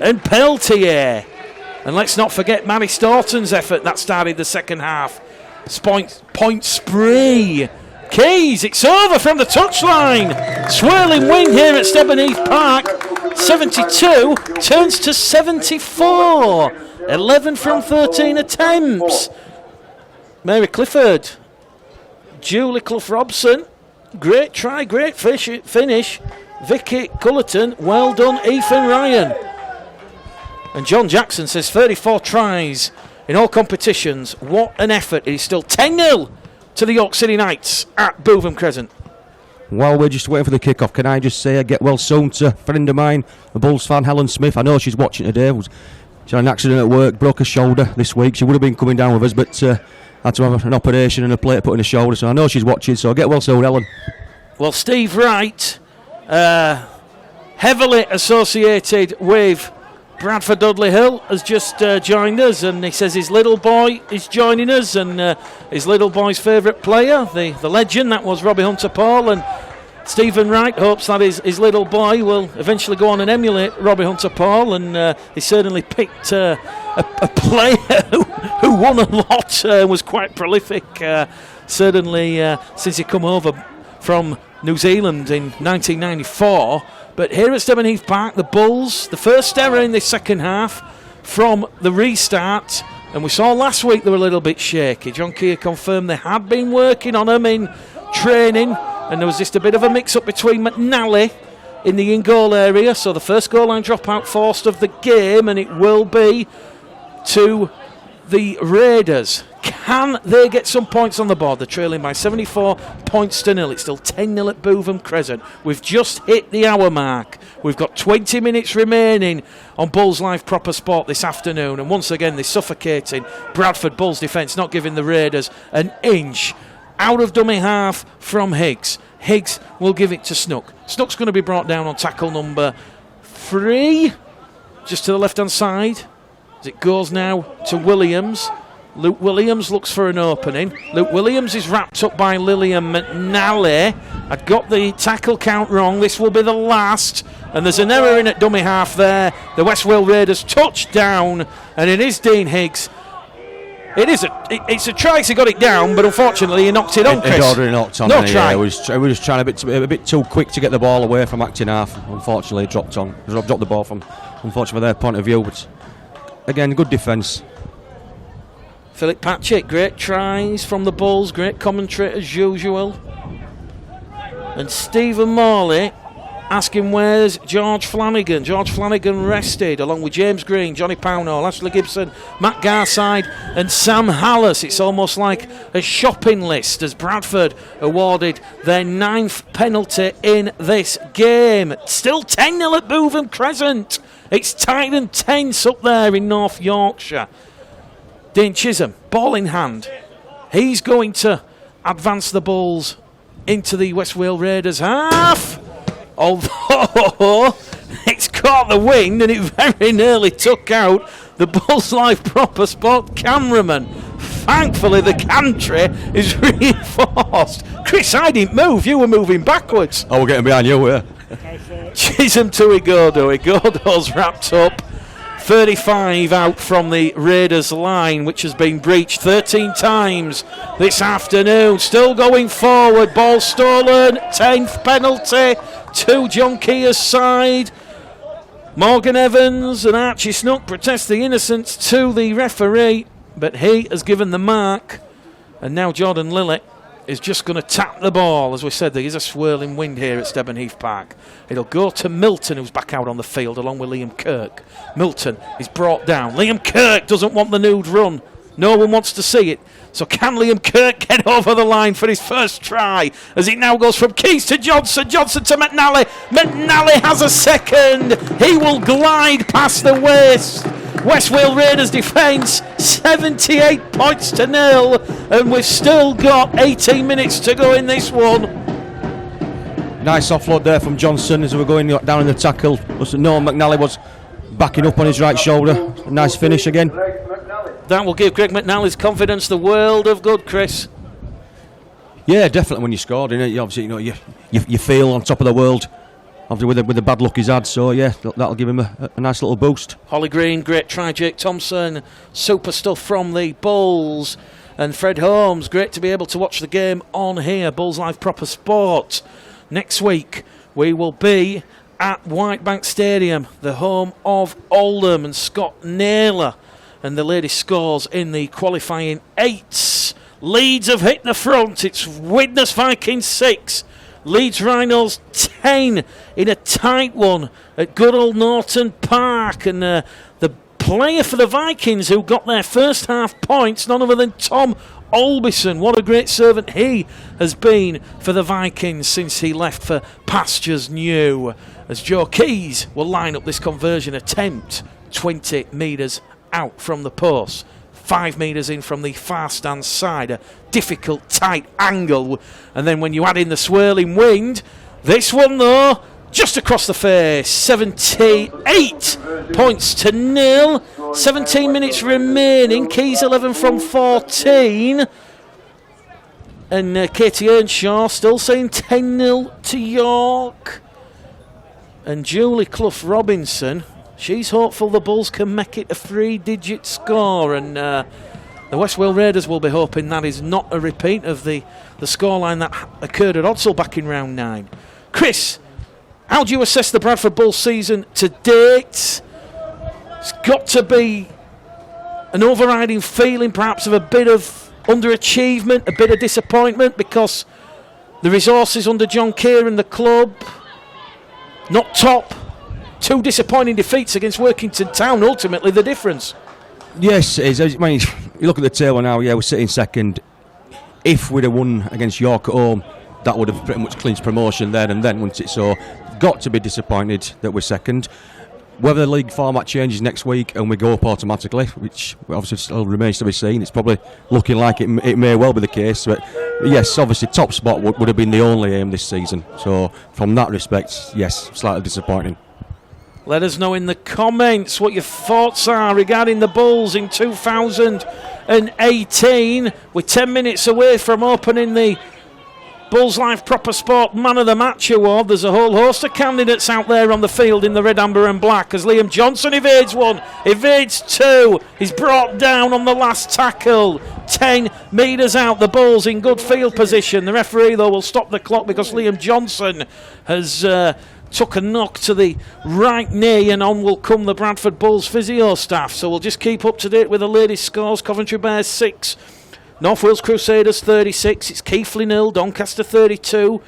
S1: and Peltier. And let's not forget Matty Staunton's effort that started the second half. Point spree. Keys, it's over from the touchline. Swirling wing here at Stevenheath Park. 72 turns to 74. 11 from 13 attempts. Mary Clifford, Julie Clough-Robson, great try, great finish. Vicky Cullerton, well done, Ethan Ryan. And John Jackson says 34 tries in all competitions. What an effort. It is still 10-0 to the York City Knights at Bootham Crescent.
S2: While we're just waiting for the kick-off, can I just say get well soon to a friend of mine, a Bulls fan, Helen Smith. I know she's watching today. She had an accident at work, broke her shoulder this week. She would have been coming down with us, but had to have an operation and a plate put in her shoulder, so I know she's watching, so get well soon, Helen.
S1: Well, Steve Wright, heavily associated with Bradford Dudley Hill, has just joined us, and he says his little boy is joining us, and his little boy's favourite player, the legend, that was Robbie Hunter-Paul, and Stephen Wright hopes that his little boy will eventually go on and emulate Robbie Hunter-Paul, and he certainly picked a player who won a lot, was quite prolific, certainly since he come over from New Zealand in 1994. But here at Stevenheath Park, the Bulls, the first error in this second half from the restart. And we saw last week they were a little bit shaky. John Keir confirmed they had been working on them in training. And there was just a bit of a mix-up between McNally in the in-goal area. So the first goal line dropout forced of the game. And it will be to the Raiders. Can they get some points on the board? They're trailing by 74 points to 0. It's still 10-0 at Bootham Crescent. We've just hit the hour mark. We've got 20 minutes remaining on Bulls Live Proper Sport this afternoon. And once again, they're suffocating Bradford Bulls defence, not giving the Raiders an inch. Out of dummy half from Higgs. Higgs will give it to Snook. Snook's going to be brought down on tackle number 3. Just to the left-hand side. As it goes now to Williams. Luke Williams looks for an opening. Luke Williams is wrapped up by Lillian McNally. I'd got the tackle count wrong. This will be the last. And there's an error in at dummy half there. The West Wales Raiders touch down. And it is Dean Higgs. It's a try to got it down, but unfortunately he knocked it on, Chris.
S2: He'd already knocked on.
S1: No try.
S2: He was just trying a bit too quick to get the ball away from acting half. Unfortunately he dropped the ball from, unfortunately, their point of view. But again, good defence.
S1: Philip Patchett, great tries from the Bulls, great commentary as usual. And Stephen Morley asking where's George Flanagan. George Flanagan rested along with James Green, Johnny Pownall, Ashley Gibson, Matt Garside and Sam Hallis. It's almost like a shopping list as Bradford awarded their 9th penalty in this game. Still 10-0 at Bootham Crescent. It's tight and tense up there in North Yorkshire. Dean Chisholm, ball in hand. He's going to advance the Bulls into the West Wales Raiders half. Although it's caught the wind and it very nearly took out the Bulls Life proper sport cameraman. Thankfully the gantry is reinforced. Chris, I didn't move, you were moving backwards.
S2: Oh, we're getting behind you, yeah.
S1: Chisholm to Igodo. Igodo's wrapped up. 35 out from the Raiders line, which has been breached 13 times this afternoon. Still going forward. Ball stolen. 10th penalty to John Keir's side. Morgan Evans and Archie Snook protest the innocence to the referee, but he has given the mark. And now Jordan Lilley is just going to tap the ball. As we said, there is a swirling wind here at Stebenheath Park. It'll go to Milton, who's back out on the field along with Liam Kirk. Milton is brought down. Liam Kirk doesn't want the nude run. No one wants to see it. So can Liam Kirk get over the line for his first try as it now goes from Keys to Johnson. Johnson to McNally. McNally has a second. He will glide past the waist. West Wales Raiders defence 78 points to 0, and we've still got 18 minutes to go in this one.
S2: Nice offload there from Johnson as we were going down in the tackle. No, McNally was backing up on his right shoulder. Nice finish again.
S1: That will give Greg McNally's confidence the world of good, Chris.
S2: Yeah, definitely when you scored, you obviously you feel on top of the world. Obviously with the bad luck he's had, so yeah, that'll give him a nice little boost.
S1: Holly Green, great try. Jake Thompson, super stuff from the Bulls. And Fred Holmes, great to be able to watch the game on here, Bulls Live Proper Sport. Next week we will be at Whitebank Stadium, the home of Oldham, and Scott Naylor and the ladies scores in the qualifying 8s. Leeds have hit the front. It's Widnes Vikings 6. Leeds Rhinos 10 in a tight one at good old Norton Park. And the player for the Vikings who got their first half points, none other than Tom Olbison. What a great servant he has been for the Vikings since he left for pastures new. As Joe Keys will line up this conversion attempt 20 metres out from the post. 5 metres in from the far stand side, a difficult tight angle, and then when you add in the swirling wind, this one though just across the face. 78 points to 0. 17 minutes remaining. Keys 11 from 14, and Katie Earnshaw still saying 10-0 to York. And Julie Clough Robinson, she's hopeful the Bulls can make it a 3-digit score, and the West Wales Raiders will be hoping that is not a repeat of the scoreline that occurred at Odsal back in round 9. Chris, how do you assess the Bradford Bulls season to date? It's got to be an overriding feeling perhaps of a bit of underachievement, a bit of disappointment, because the resources under John Keir and the club not top. 2 disappointing defeats against Workington Town, ultimately the difference.
S2: Yes, it is. I mean, you look at the table now, yeah, we're sitting second. If we'd have won against York at home, that would have pretty much clinched promotion there and then, wouldn't it? So, got to be disappointed that we're second. Whether the league format changes next week and we go up automatically, which obviously still remains to be seen, it's probably looking like it may well be the case. But yes, obviously top spot would have been the only aim this season. So from that respect, yes, slightly disappointing.
S1: Let us know in the comments what your thoughts are regarding the Bulls in 2018. We're 10 minutes away from opening the Bulls Life Proper Sport Man of the Match Award. There's a whole host of candidates out there on the field in the red, amber and black as Liam Johnson evades one, evades 2. He's brought down on the last tackle. 10 metres out, the Bulls in good field position. The referee, though, will stop the clock because Liam Johnson has took a knock to the right knee, and on will come the Bradford Bulls physio staff. So we'll just keep up to date with the ladies' scores. Coventry Bears 6, North Wales Crusaders 36, it's Keighley 0, Doncaster 32,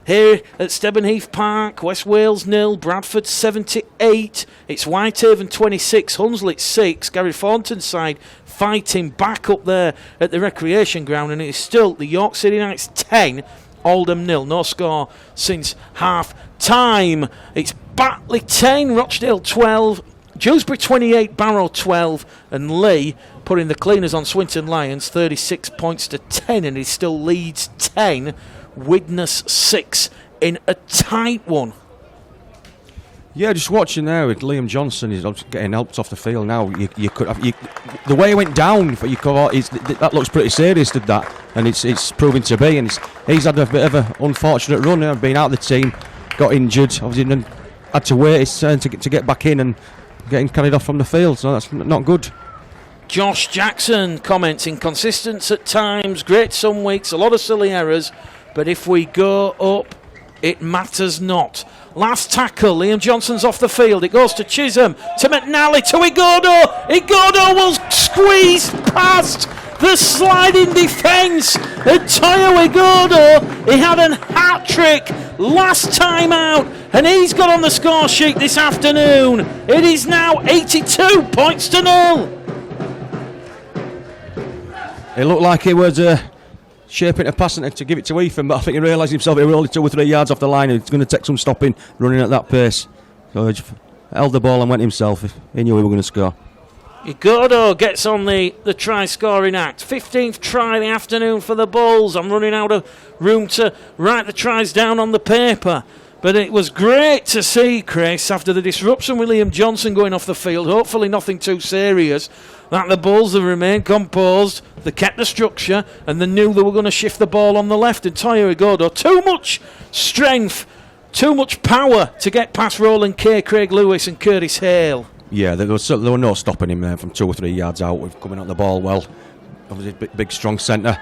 S1: here at Stebenheath Park. West Wales 0, Bradford 78. It's Whitehaven 26, Hunslet 6. Gary Thornton's side fighting back up there at the recreation ground, and it is still the York City Knights 10, Oldham 0. No score since half time. It's Batley 10, Rochdale 12, Dewsbury 28, Barrow 12, and Lee putting the cleaners on Swinton Lions 36 points to 10, and he still leads 10. Widnes 6 in a tight one.
S2: Yeah, just watching now with Liam Johnson, he's getting helped off the field now. You could have, the way he went down, that looks pretty serious, did that? And it's proving to be. And he's had a bit of an unfortunate run. Being out of the team, got injured, obviously, and had to wait his turn to get back in and getting carried off from the field. So that's not good.
S1: Josh Jackson comments, inconsistent at times, great some weeks, a lot of silly errors, but if we go up, it matters not. Last tackle, Liam Johnson's off the field. It goes to Chisholm, to McNally, to Igodo. Igodo will squeeze past the sliding defence. And Toyo Igodo, he had a hat-trick last time out, and he's got on the score sheet this afternoon. It is now 82 points to 0.
S2: It looked like he was shaping a pass to give it to Ethan, but I think he realised himself he was only 2 or 3 yards off the line. It's going to take some stopping running at that pace. So he held the ball and went himself. He knew he was going to score.
S1: Igodo gets on the try scoring act. 15th try of the afternoon for the Bulls. I'm running out of room to write the tries down on the paper. But it was great to see, Chris, after the disruption with Liam Johnson going off the field, hopefully nothing too serious, that the Bulls have remained composed, they kept the structure, and they knew they were going to shift the ball on the left. And Toyo Igodo, too much strength, too much power to get past Roland Kay, Craig Lewis and Curtis Hale.
S2: Yeah, there were no stopping him there from 2 or 3 yards out with coming on the ball well. Obviously, big strong centre.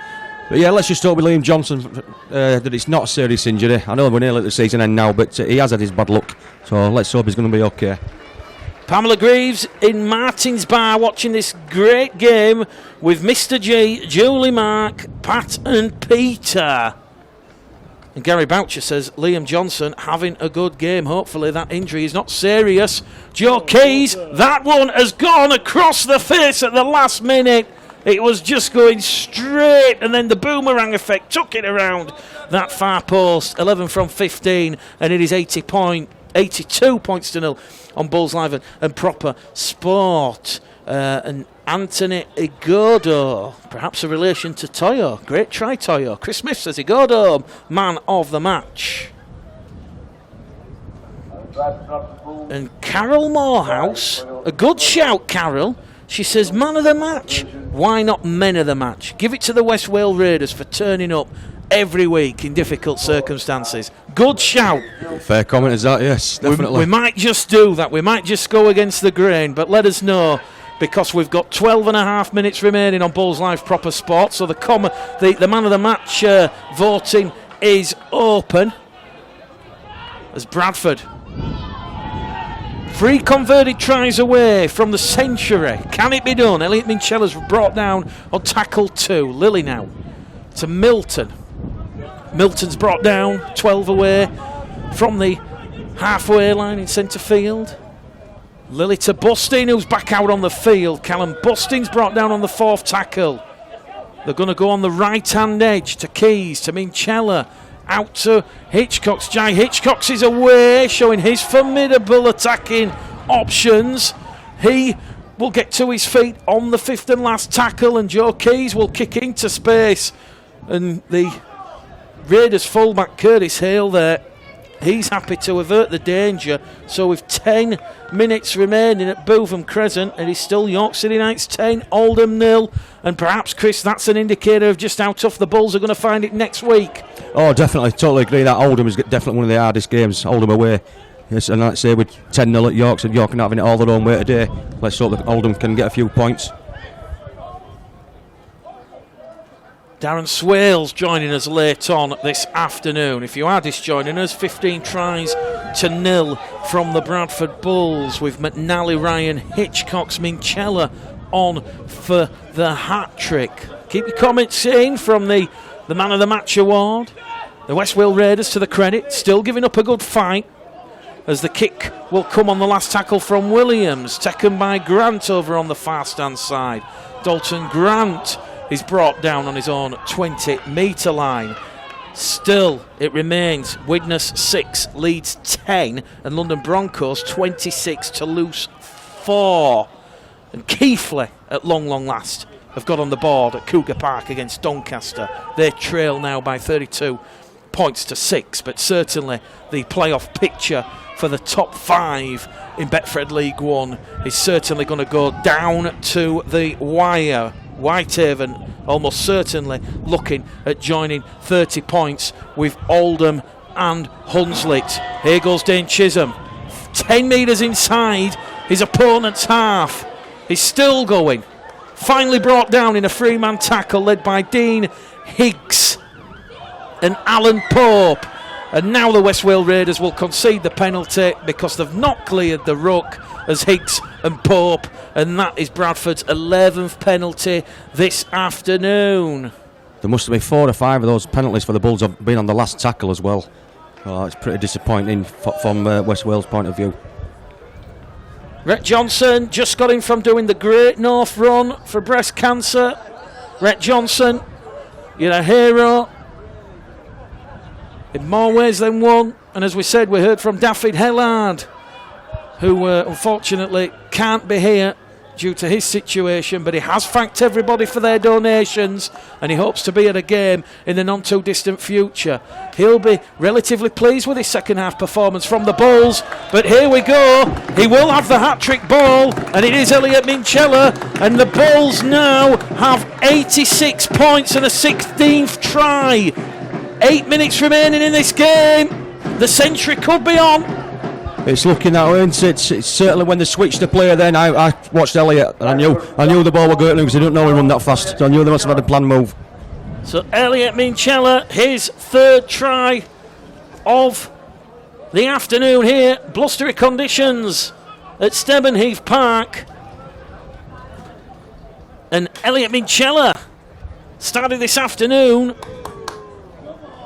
S2: But yeah, let's just hope with Liam Johnson that it's not a serious injury. I know we're nearly at the season end now, but he has had his bad luck. So let's hope he's going to be okay.
S1: Pamela Greaves in Martin's Bar watching this great game with Mr. G, Julie Mark, Pat and Peter. And Gary Boucher says Liam Johnson having a good game. Hopefully that injury is not serious. Joe Keys, that one has gone across the face at the last minute. It was just going straight, and then the boomerang effect took it around that far post. 11 from 15, and it is 82 points to 0 on Bulls Live and Proper Sport. And Anthony Igodo, perhaps a relation to Toyo. Great try, Toyo. Chris Smith says Igodo, man of the match. And Carol Morehouse, a good shout, Carol. She says, man of the match. Why not men of the match? Give it to the West Wales Raiders for turning up every week in difficult circumstances. Good shout.
S2: Fair comment is that, yes, definitely.
S1: We might just do that. We might just go against the grain, but let us know, because we've got 12 and a half minutes remaining on Bulls Live Proper Sport. So the man of the match voting is open. As Bradford, 3 converted tries away from the century. Can it be done? Elliot Minchella's brought down on tackle 2. Lily now to Milton. Milton's brought down 12 away from the halfway line in centre field. Lily to Bustin, who's back out on the field. Callum Bustin's brought down on the 4th tackle. They're going to go on the right-hand edge to Keys, to Minchella. Out to Hitchcock's. Jai Hitchcock's is away, showing his formidable attacking options. He will get to his feet on the 5th and last tackle, and Joe Keys will kick into space. And the Raiders fullback Curtis Hale there, he's happy to avert the danger. So with 10 minutes remaining at Bootham Crescent, it is still York City Knights 10, Oldham 0. And perhaps, Chris, that's an indicator of just how tough the Bulls are going to find it next week.
S2: Oh, definitely, totally agree that Oldham is definitely one of the hardest games. Oldham away. Yes, and like I say, with 10-0 at York, and York are having it all their own way today. Let's hope that Oldham can get a few points.
S1: Darren Swales joining us late on this afternoon. If you are just joining us, 15 tries to 0 from the Bradford Bulls, with McNally, Ryan, Hitchcock's, Minchella on for the hat-trick. Keep your comments in from the Man of the Match award. The West Wales Raiders, to the credit, still giving up a good fight, as the kick will come on the last tackle from Williams, taken by Grant over on the far stand side. Dalton Grant is brought down on his own 20-metre line. Still, it remains Widnes 6, Leeds 10, and London Broncos 26, Toulouse 4. And Keighley, at long last, have got on the board at Cougar Park against Doncaster. They trail now by 32 points to 6, but certainly the playoff picture for the top 5 in Betfred League One is certainly going to go down to the wire. Whitehaven almost certainly looking at joining 30 points with Oldham and Hunslet. Here goes Dane Chisholm, 10 metres inside his opponent's half. He's still going. Finally brought down in a three-man tackle led by Dean Higgs and Alan Pope. And now the West Wales Raiders will concede the penalty because they've not cleared the ruck as Higgs and Pope, and that is Bradford's 11th penalty this afternoon.
S2: There must have been 4 or 5 of those penalties for the Bulls have been on the last tackle as well. Oh, it's pretty disappointing from West Wales' point of view.
S1: Rhett Johnson just got in from doing the Great North Run for breast cancer. Rhett Johnson, you're a hero in more ways than one. And as we said, we heard from David Hellard, who unfortunately can't be here due to his situation, but he has thanked everybody for their donations, and he hopes to be at a game in the not too distant future. He'll be relatively pleased with his second half performance from the Bulls, but here we go. He will have the hat-trick ball, and it is Elliot Minchella, and the Bulls now have 86 points and a 16th try. 8 minutes remaining in this game. The century could be on.
S2: It's looking that way, isn't it? It's certainly when they switched the player then. I watched Elliot and I knew the ball would go to him because I didn't know he run that fast. So I knew they must have had a planned move.
S1: So Elliot Minchella, his third try of the afternoon here. Blustery conditions at Stevenheath Park. And Elliot Minchella started this afternoon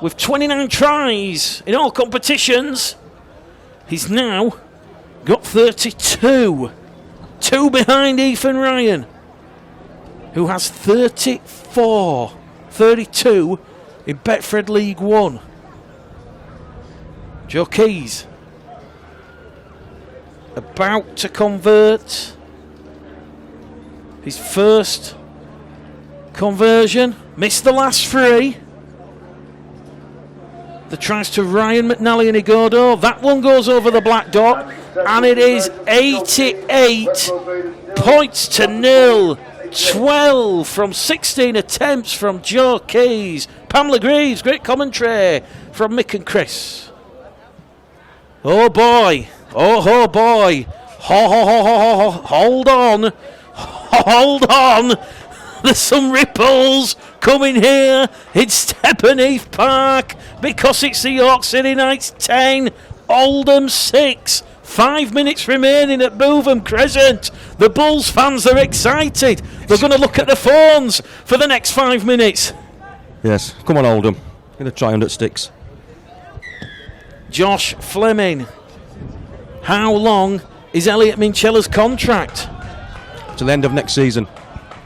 S1: with 29 tries in all competitions. He's now got 32. 2 behind Ethan Ryan, who has 32 in Betfred League One. Joe Keys about to convert his first conversion. Missed the last 3. The tries to Ryan, McNally and Igodo. That one goes over the black dot, and it is 88 points to 0. 12 from 16 attempts from Joe Keys. Pamela Greaves, great commentary from Mick and Chris. Oh boy, oh boy. Hold on. Hold on. There's some ripples coming here in Stevenheath Park because it's the York City Knights 10, Oldham 6. 5 minutes remaining at Bootham Crescent. The Bulls fans are excited. They're going to look at the phones for the next 5 minutes.
S2: Yes, come on Oldham. Going to try 100 sticks.
S1: Josh Fleming. How long is Elliot Minchella's contract?
S2: To the end of next season.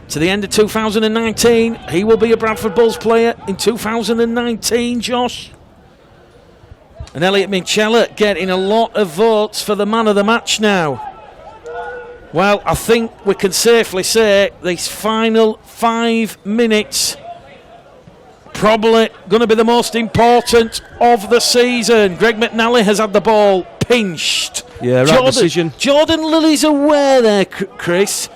S1: To the end of 2019. He will be a Bradford Bulls player in 2019, Josh. And Elliot Minchella getting a lot of votes for the man of the match now. Well, I think we can safely say these final 5 minutes probably going to be the most important of the season. Greg McNally has had the ball pinched.
S2: Yeah, right decision.
S1: Jordan Lilly's aware there, Chris.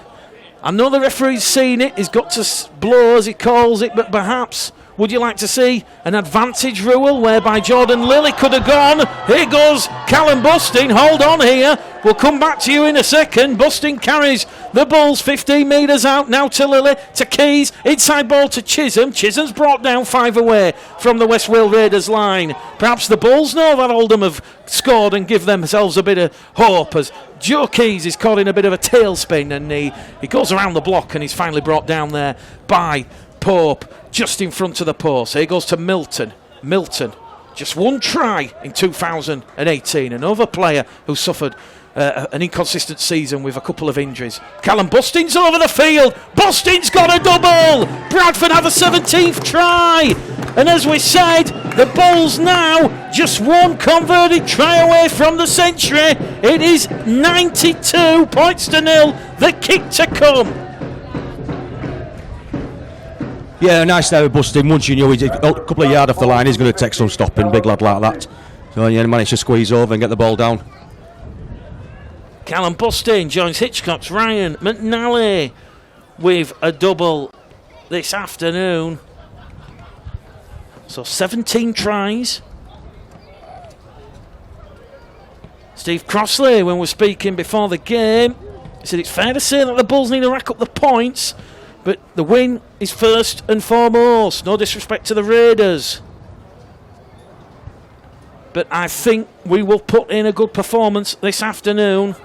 S1: I know the referee's seen it. He's got to blow, as he calls it, but perhaps would you like to see an advantage rule whereby Jordan Lilly could have gone? Here goes Callum Busting. Hold on here. We'll come back to you in a second. Busting carries the Bulls 15 metres out. Now to Lilly, to Keys. Inside ball to Chisholm. Chisholm's brought down 5 away from the West Wales Raiders line. Perhaps the Bulls know that Oldham have scored and give themselves a bit of hope as Joe Keys is caught in a bit of a tailspin, and he goes around the block and he's finally brought down there by Pope just in front of the post. Here goes to Milton. Milton just one try in 2018. Another player who suffered an inconsistent season with a couple of injuries. Callum Bustin's over the field. Bustin's got a double. Bradford have a 17th try. And as we said, the Bulls now just one converted try away from the century. It is 92 points to nil. The kick to come.
S2: Yeah, nice there with Bustin. Once you knew he's a couple of yards off the line, he's going to take some stopping, big lad like that. So yeah, he managed to squeeze over and get the ball down.
S1: Callum Bustin joins Hitchcock's Ryan McNally with a double this afternoon. So 17 tries. Steve Crossley, when we're speaking before the game, he said it's fair to say that the Bulls need to rack up the points, but the win is first and foremost. No disrespect to the Raiders, but I think we will put in a good performance this afternoon.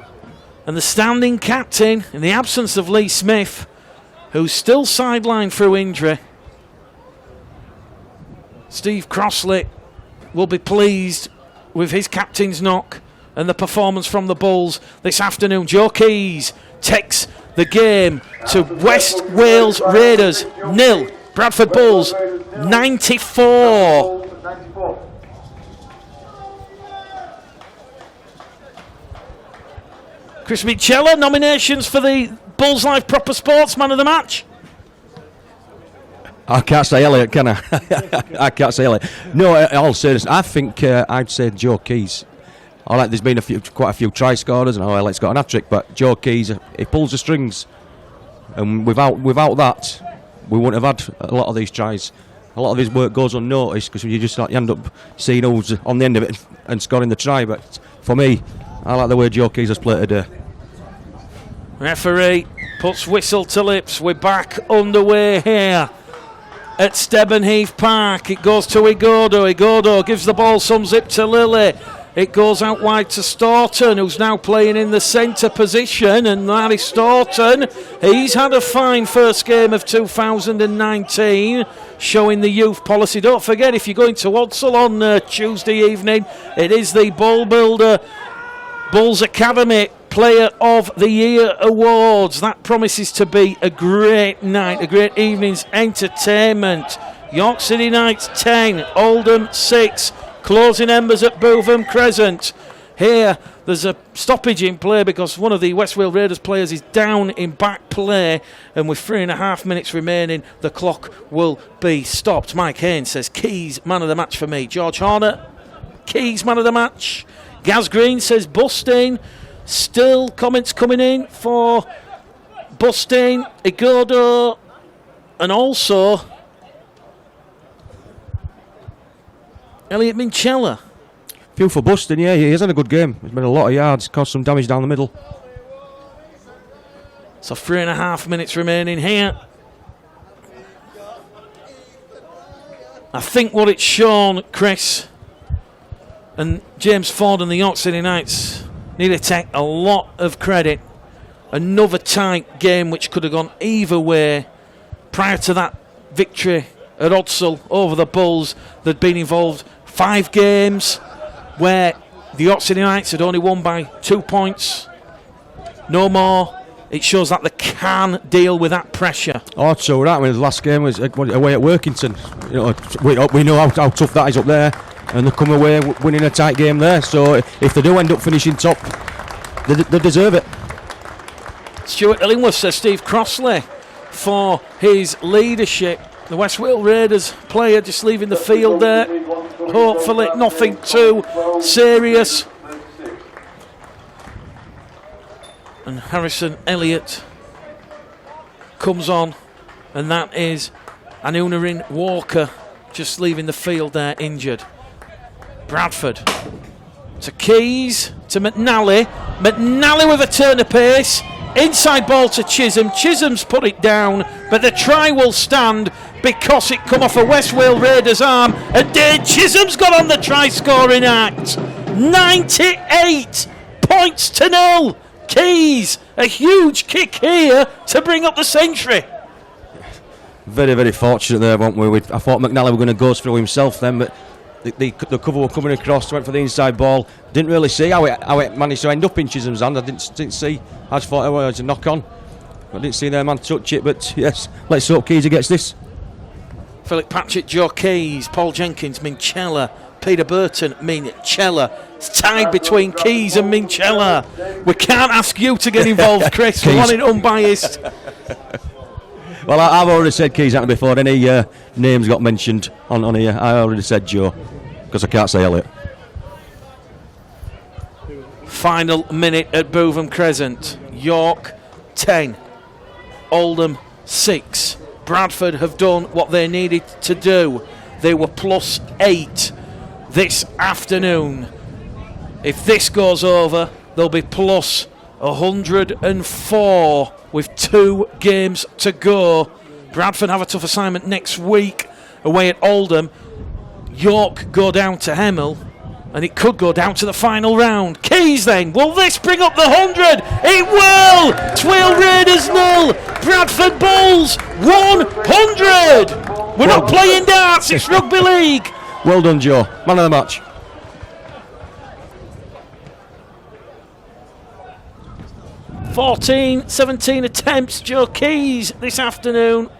S1: And the standing captain, in the absence of Lee Smith, who's still sidelined through injury, Steve Crossley will be pleased with his captain's knock and the performance from the Bulls this afternoon. Joe Keys takes the game to West Wales Raiders 0, Bradford Bulls 94. Chris Mitchella, nominations for the Bulls Live Proper Sports Man of the Match.
S2: I can't say Elliot, can I? I can't say Elliot. No, in all seriousness, I think I'd say Joe Keys. All right, there's been quite a few try scorers, and Elliot's got an hat-trick, but Joe Keys, he pulls the strings. And without that, we wouldn't have had a lot of these tries. A lot of his work goes unnoticed because you end up seeing who's on the end of it and scoring the try. But for me, I like the way Joe Keys has played today.
S1: Referee puts whistle to lips. We're back underway here at Stebenheath Park. It goes to Igodo. Igodo gives the ball some zip to Lilly. It goes out wide to Staunton, who's now playing in the centre position, and that is Staunton. He's had a fine first game of 2019, showing the youth policy. Don't forget, if you're going to Odsal on Tuesday evening, it is the Ball Builder Bulls Academy Player of the Year Awards. That promises to be a great night, a great evening's entertainment. York City Knights 10, Oldham 6. Closing embers at Bootham Crescent. Here, there's a stoppage in play because one of the West Wales Raiders players is down in back play, and with 3.5 minutes remaining, the clock will be stopped. Mike Haynes says Keys, man of the match for me. George Horner, Keys, man of the match. Gaz Green says Bustin. Still comments coming in for Bustin, Igodo, and also Elliot Minchella.
S2: Few for Bustin, yeah, he has had a good game. He's made a lot of yards, caused some damage down the middle.
S1: So 3.5 minutes remaining here. I think what it's shown, Chris, and James Ford and the York City Knights need to take a lot of credit. Another tight game which could have gone either way. Prior to that victory at Odsal over the Bulls, they'd been involved 5 games where the York City Knights had only won by 2 points. No more. It shows that they can deal with that pressure.
S2: Oh, so right. I mean, the last game was away at Workington. You know, we know how tough that is up there, and they come away winning a tight game there. So if they do end up finishing top, they deserve it.
S1: Stuart Illingworth says Steve Crossley for his leadership. The West Wales Raiders player just leaving the field there. Hopefully nothing too serious. And Harrison Elliott comes on, and that is Anunarin Walker just leaving the field there injured. Bradford to Keys to McNally. McNally with a turn of pace. Inside ball to Chisholm. Chisholm's put it down, but the try will stand because it come off a West Wales Raiders arm, and Dane Chisholm's got on the try scoring act. 98 points to nil. Keys, a huge kick here to bring up the century.
S2: Very, very fortunate there, weren't we? I thought McNally were going to go through himself then, but the cover were coming across, went for the inside ball. Didn't really see how it managed to end up in Chisholm's hand. I didn't see. I just thought it was a knock on. I didn't see their man touch it, but yes, let's hope Keys gets this.
S1: Philip Patchett, Joe Keys, Paul Jenkins, Minchella, Peter Burton, Minchella. It's tied between Keys and Minchella. We can't ask you to get involved, Chris. We want it unbiased.
S2: Well, I've already said Keys happened before any names got mentioned on here. I already said Joe, because I can't say Elliot.
S1: Final minute at Bootham Crescent. York 10, Oldham 6. Bradford have done what they needed to do. They were +8 this afternoon. If this goes over, they'll be +104 with 2 games to go. Bradford have a tough assignment next week away at Oldham. York go down to Hemel, and it could go down to the final round. Keys then, will this bring up the 100? It will! Tweel Raiders 0, Bradford Bulls 100! We're not playing darts, it's rugby league.
S2: Well done, Joe. Man of the match.
S1: 17 attempts, Joe Keys this afternoon.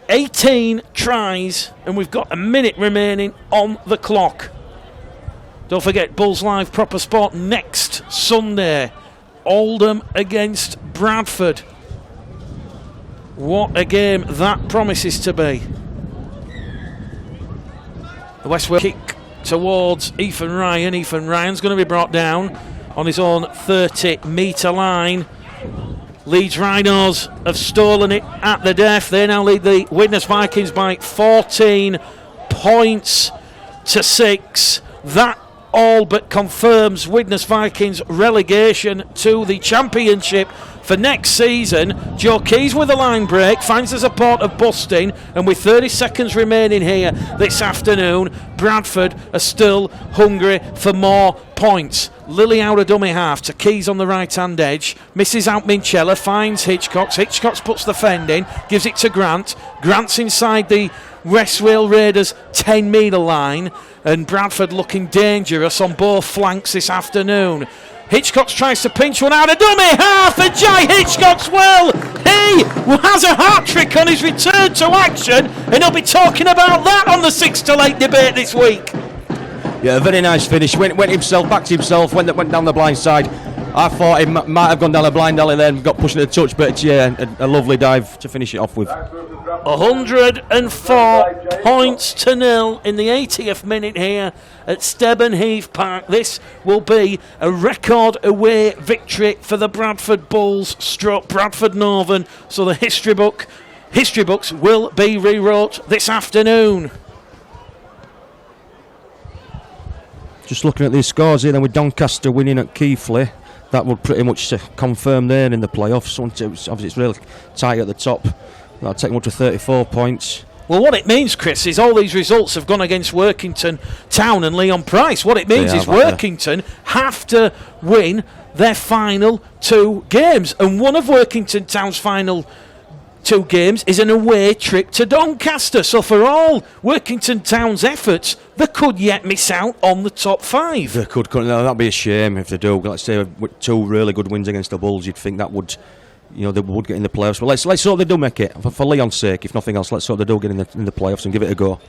S1: 18 tries, and we've got a minute remaining on the clock. Don't forget, Bulls Live Proper Sport next Sunday. Oldham against Bradford. What a game that promises to be. The Westwell kick towards Ethan Ryan. Ethan Ryan's going to be brought down on his own 30-metre line. Leeds Rhinos have stolen it at the death. They now lead the Widnes Vikings by 14 points to 6. That all but confirms Widnes Vikings relegation to the Championship for next season. Joe Keys with a line break finds the support of Busting, and with 30 seconds remaining here this afternoon, Bradford are still hungry for more points. Lilly out of dummy half to Keys on the right hand edge, misses out Minchella, finds Hitchcock. Hitchcock puts the fend in, gives it to Grant. Grant's inside the Westwell Raiders 10-metre line, and Bradford looking dangerous on both flanks this afternoon. Hitchcock tries to pinch one out of dummy half, and Jai Hitchcock's well. He has a hat-trick on his return to action, and he'll be talking about that on the 6 to 8 debate this week.
S2: Yeah, a very nice finish. Went himself, backed himself, went down the blind side. I thought he might have gone down the blind alley then, got pushed in the touch, but yeah, a lovely dive to finish it off with.
S1: 104 points to 0 in the 80th minute here at Stebben Heath Park. This will be a record away victory for the Bradford Bulls / Bradford Northern, so the history books will be rewrote this afternoon.
S2: Just looking at these scores here then, with Doncaster winning at Keighley, that would pretty much confirm there in the playoffs. Obviously it's really tight at the top. That'll take them up to 34 points.
S1: Well, what it means, Chris, is all these results have gone against Workington Town and Leon Price. What it means is Workington have to win their final 2 games, and one of Workington Town's final 2 games is an away trip to Doncaster. So for all Workington Town's efforts, they could yet miss out on the top 5.
S2: They could. No, that'd be a shame if they do. Let's say with 2 really good wins against the Bulls, you'd think that would, they would get in the playoffs. But let's hope they do make it. For Leon's sake, if nothing else, let's hope they do get in the playoffs and give it a go.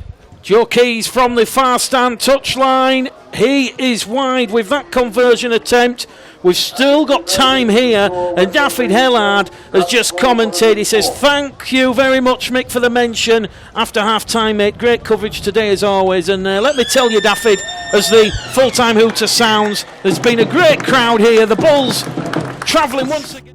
S1: Joe Keys from the far stand touchline. He is wide with that conversion attempt. We've still got time here, and David Hellard has just commented. He says, "Thank you very much, Mick, for the mention after half-time, mate. Great coverage today as always." And let me tell you, David, as the full-time hooter sounds, there's been a great crowd here. The Bulls travelling once again.